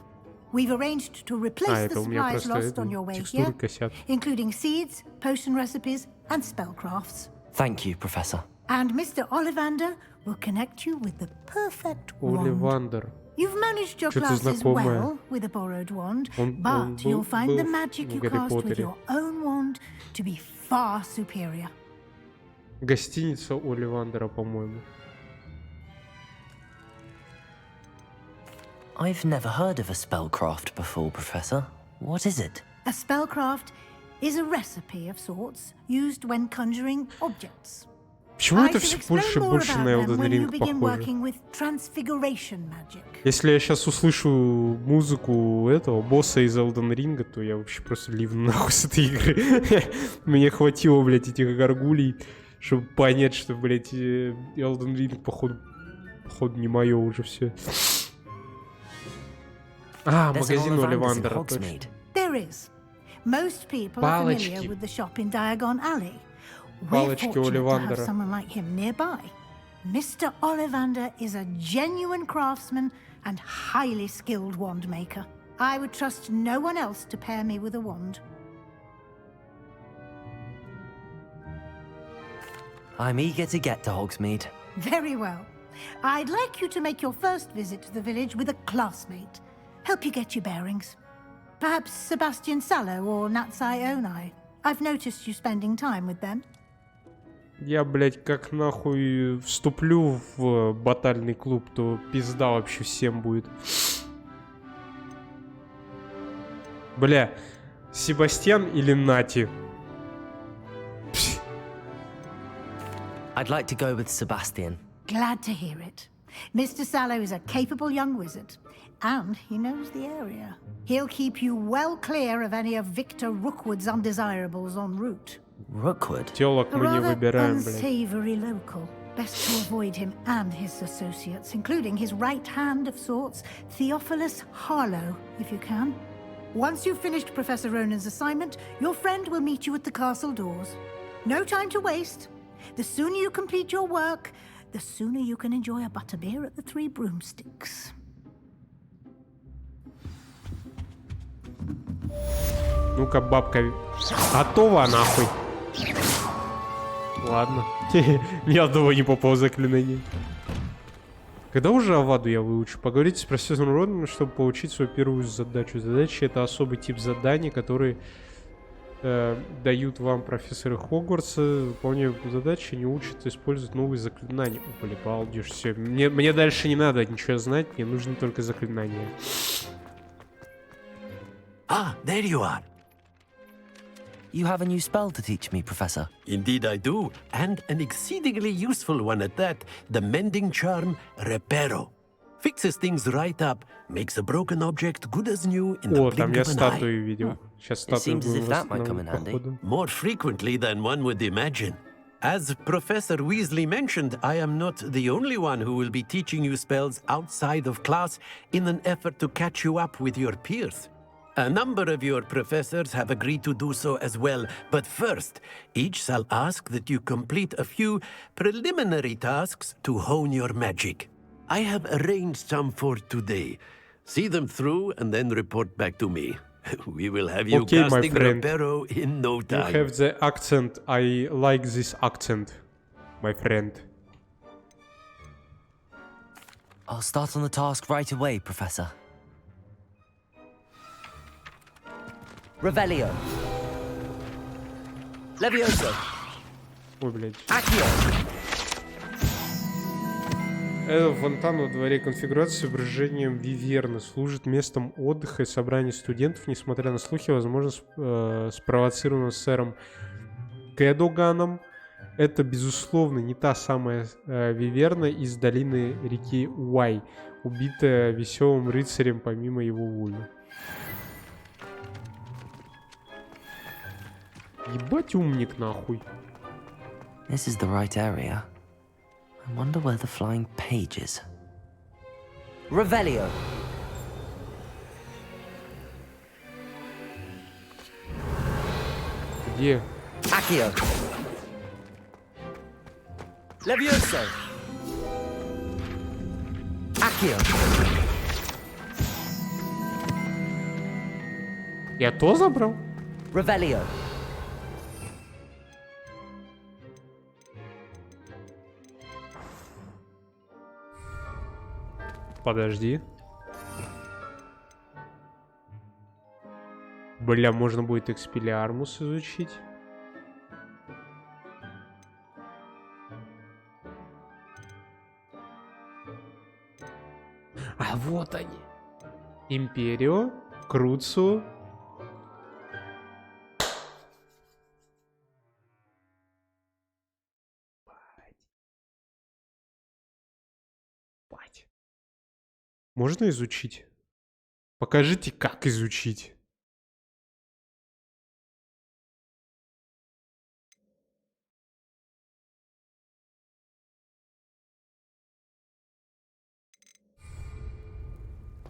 we've arranged to replace the это у меня supplies просто lost on your way текстуры here, косят. including seeds, potion recipes, and spellcrafts. Thank you, Professor. And Mr. Ollivander will connect you with the perfect wand. Оливандер. You've managed your Что-то classes знакомое. well with a borrowed wand, Он but you'll find был the magic в you Гарри cast with Поттере. your own wand to be far superior. Гостиница Оливандера, по-моему. I've never heard of a spellcraft before, Professor. What is it? A spellcraft is a recipe of sorts used when conjuring objects. Почему I это shall все больше и explain more больше на about them Elden when you Ring begin похоже? working with transfiguration magic. Если я сейчас услышу музыку этого босса из Elden Ring, то я вообще просто ливну нахуй с этой игры. Мне хватило, блядь, этих гаргулей, чтобы понять, что, блядь, Elden Ring, походу не мое уже все. А, магазин Оливандера, точно. There is. Most people are familiar Палочки. with the shop in Diagon Alley. We're Палочки fortunate to have Оливандера. someone like him nearby. Mr. Ollivander is a genuine craftsman and highly skilled wand maker. I would trust no one else to pair me with a wand. I'm eager to get to Hogsmeade. Very well. I'd like you to make your first visit to the village with a classmate. Help you get your bearings. Perhaps Sebastian Sallow or Natsai Onai. I've noticed you spending time with them. Я, блядь, как нахуй вступлю в батальный клуб, то пизда вообще всем будет. Бля, Себастьян или Нати? I'd like to go with Sebastian. Glad to hear it. Mr. Sallow is a capable young wizard, and he knows the area. He'll keep you well clear of any of Victor Rookwood's undesirables en route. Rookwood? Телок мы не выбираем, блядь. Unsavory local. Best to avoid him and his associates, including his right hand of sorts, Theophilus Harlow, if you can. Once you've finished Professor Ronan's assignment, your friend will meet you at the castle doors. No time to waste. The sooner you complete your work, the sooner you can enjoy a butterbeer at the Three Broomsticks. Ну-ка, бабка, готова нахуй. Ладно. Ни одного не попало заклинание. Когда уже Аваду я выучу? Поговорите с профессором Ронаном, чтобы получить свою первую задачу. Задача — это особый тип заданий, которые дают вам профессоры Хогвартса. Выполняя задачи, не учат использовать новые заклинания. О, блин, балдеж, все. Мне дальше не надо ничего знать, мне нужны только заклинания. Ah, there you are. You have a new spell to teach me, Professor. Indeed I do, and an exceedingly useful one at that. The mending charm, Reparo. Fixes things right up, makes a broken object good as new in the О, там blink я of an статую eye. видел. Сейчас статую будем восстанавливать, походу. More frequently than one would imagine. As Professor Weasley mentioned, I am not the only one who will be teaching you spells outside of class in an effort to catch you up with your peers. A number of your professors have agreed to do so as well, but first, each shall ask that you complete a few preliminary tasks to hone your magic. I have arranged some for today. See them through and then report back to me. We will have you Okay, my casting friend. Reparo in no time. You have the accent. I like this accent, my friend. I'll start on the task right away, Professor. Revelio. Levioso. Ой, блядь. Accio. Этот фонтан во дворе конфигурации с изображением Виверны служит местом отдыха и собрания студентов, несмотря на слухи, возможно, спровоцированного сэром Кэдоганом. Это, безусловно, не та самая Виверна из долины реки Уай, убитая веселым рыцарем помимо его воли. Ебать умник, нахуй. This is the right area. I wonder where the flying page is. Revelio. Где? Accio. Levioso. Accio. Я то забрал? Revelio. Подожди. Бля, можно будет Экспеллиармус изучить. А вот они. Империо, Круцу. Можно изучить? Покажите, как изучить.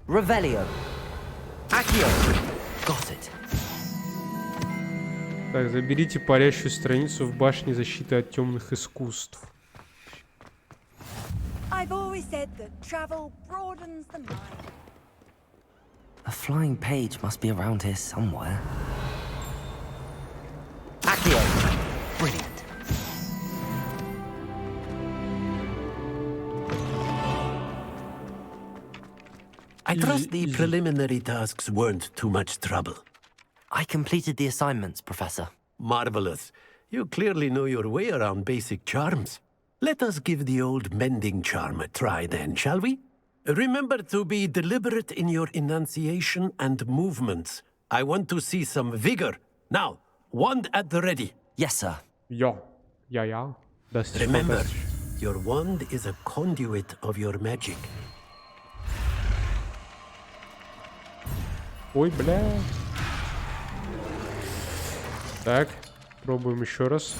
Revelio. Accio. Got it. Так, заберите парящую страницу в башне защиты от темных искусств. I've always said that travel broadens the mind. A flying page must be around here somewhere. Accio. Brilliant. I trust the preliminary tasks weren't too much trouble. I completed the assignments, Professor. Marvelous. You clearly know your way around basic charms. Let us give the old mending charm a try then, shall we? Remember to be deliberate in your enunciation and movements. I want to see some vigor. Now, wand at the ready. Yes, sir. Ja. Das ist Remember, fantastisch. your wand is a conduit of your magic. Ой, бля. Так, Пробуем еще раз.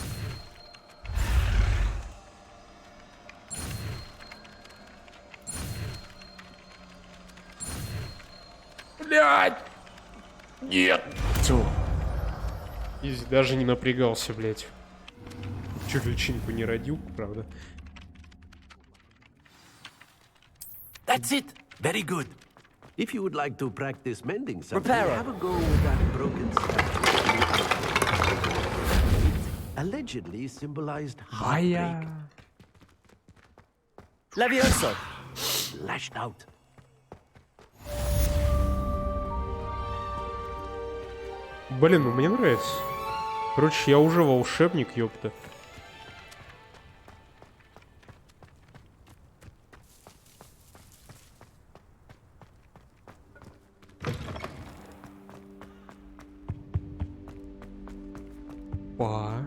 Блядь! Нет! Все. И даже не напрягался, блядь. Чуть личинку не родил, правда. That's it. Very good. If you would like to practice mending something, have a go with that broken statue. It allegedly symbolized heartbreak. Levioso! Lashed out. Блин, ну мне нравится. Короче, я уже волшебник, ёпта. Па.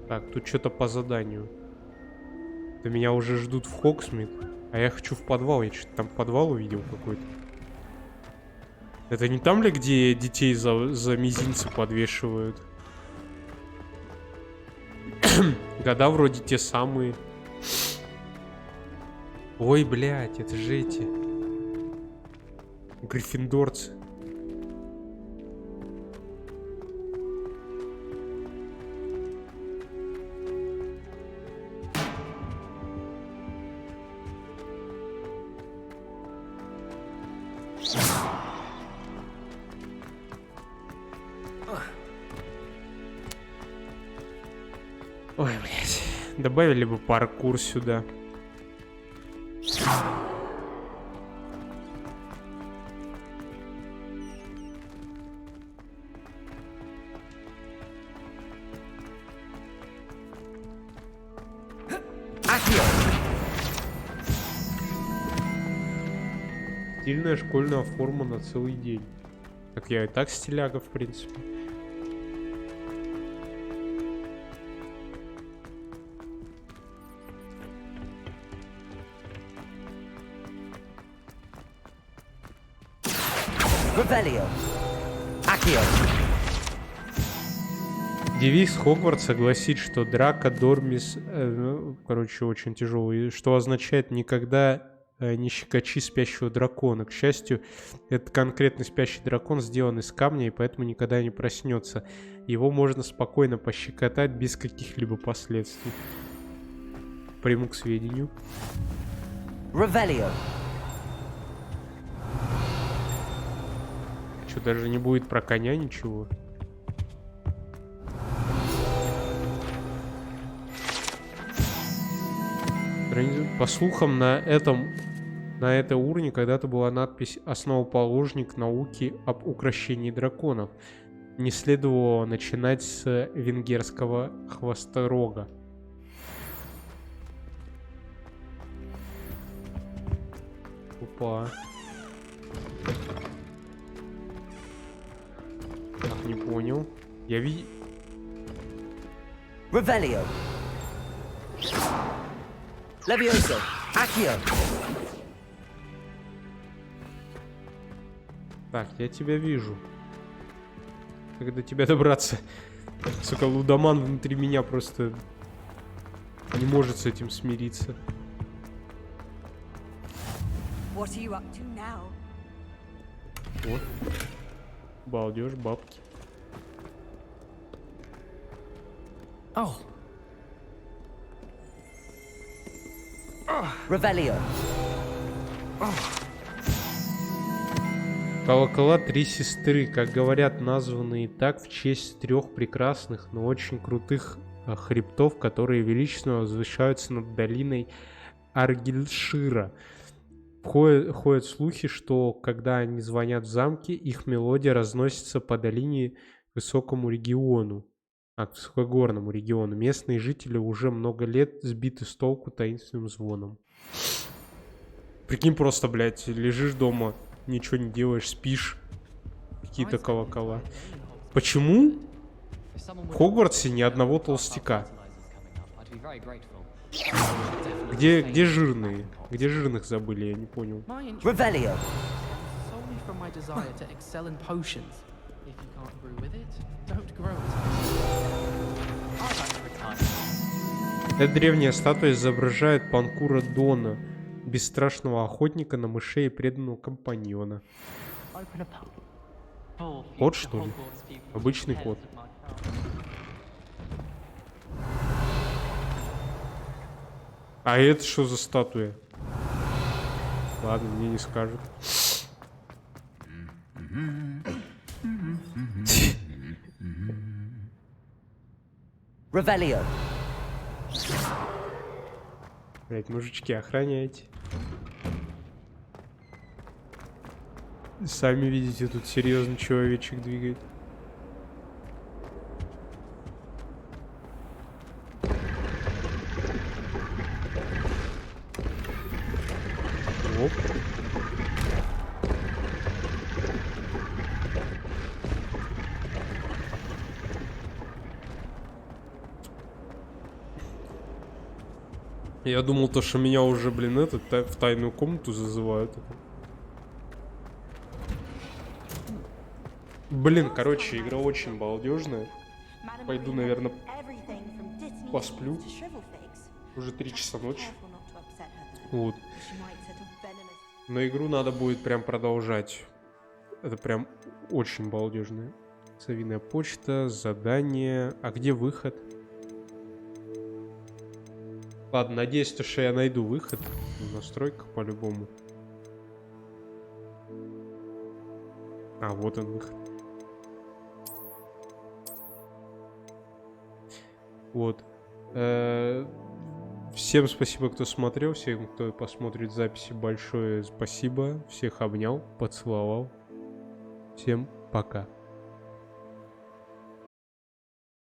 Так, тут что-то по заданию. Да меня уже ждут в Хогсмит, а я хочу в подвал. Я что-то там подвал увидел какой-то. Это не там ли, где детей за мизинцы подвешивают? Года вроде те самые. Ой, блядь, это же эти гриффиндорцы. Ой, блядь. Добавили бы паркур сюда. Стильная школьная форма на целый день. Так я и так стиляга, в принципе. Revelio. Accio. Девиз Хогвартса гласит, что драка дормис, короче, очень тяжелый, что означает никогда не щекочи спящего дракона. К счастью, этот конкретный спящий дракон сделан из камня и поэтому никогда не проснется. Его можно спокойно пощекотать без каких-либо последствий. Приму к сведению. Revelio. Что, даже не будет про коня ничего? По слухам, на этой урне когда-то была надпись «Основоположник науки об укрощении драконов». Не следовало начинать с венгерского хвосторога. Опа. Так, не понял. Я видел... Revelio. Levioso. Accio. Так, я тебя вижу. Как до тебя добраться? Сука, лудоман внутри меня просто не может с этим смириться. What are you up to now? Вот. Балдеж, бабки. Oh. Revelio. Колокола три сестры, как говорят, названные так в честь трех прекрасных, но очень крутых хребтов, которые величественно возвышаются над долиной Аргильшира. Ходят слухи, что когда они звонят в замке, их мелодия разносится по долине к высокому региону, к высокогорному региону. Местные жители уже много лет сбиты с толку таинственным звоном. Прикинь, просто, блядь, лежишь дома, ничего не делаешь, спишь. Какие-то колокола. Почему в Хогвартсе ни одного толстяка? Где жирные? Где жирных забыли, я не понял. Revelio. Solely from my desire to excel in potions. If you can't brew with it, don't grow it. Эта древняя статуя изображает Панкура Дона, бесстрашного охотника на мышей и преданного компаньона. Кот, что ли? Обычный кот. А это что за статуя? Ладно, мне не скажут. Revelio. Блять, мужички, охраняйте. Сами видите, тут серьезно человечек двигает. Оп. Я думал, то, что меня уже, блин, в тайную комнату зазывают. Блин, короче, игра очень балдежная. Пойду, наверное, посплю. Уже 3 часа ночи. Вот. Но игру надо будет прям продолжать. Это прям очень балдежная. Совиная почта, задание. А где выход? Ладно, надеюсь, что я найду выход. В настройках по-любому. А, вот он выход. Вот. Всем спасибо, кто смотрел. Всем, кто посмотрит записи, большое спасибо. Всех обнял, поцеловал. Всем пока.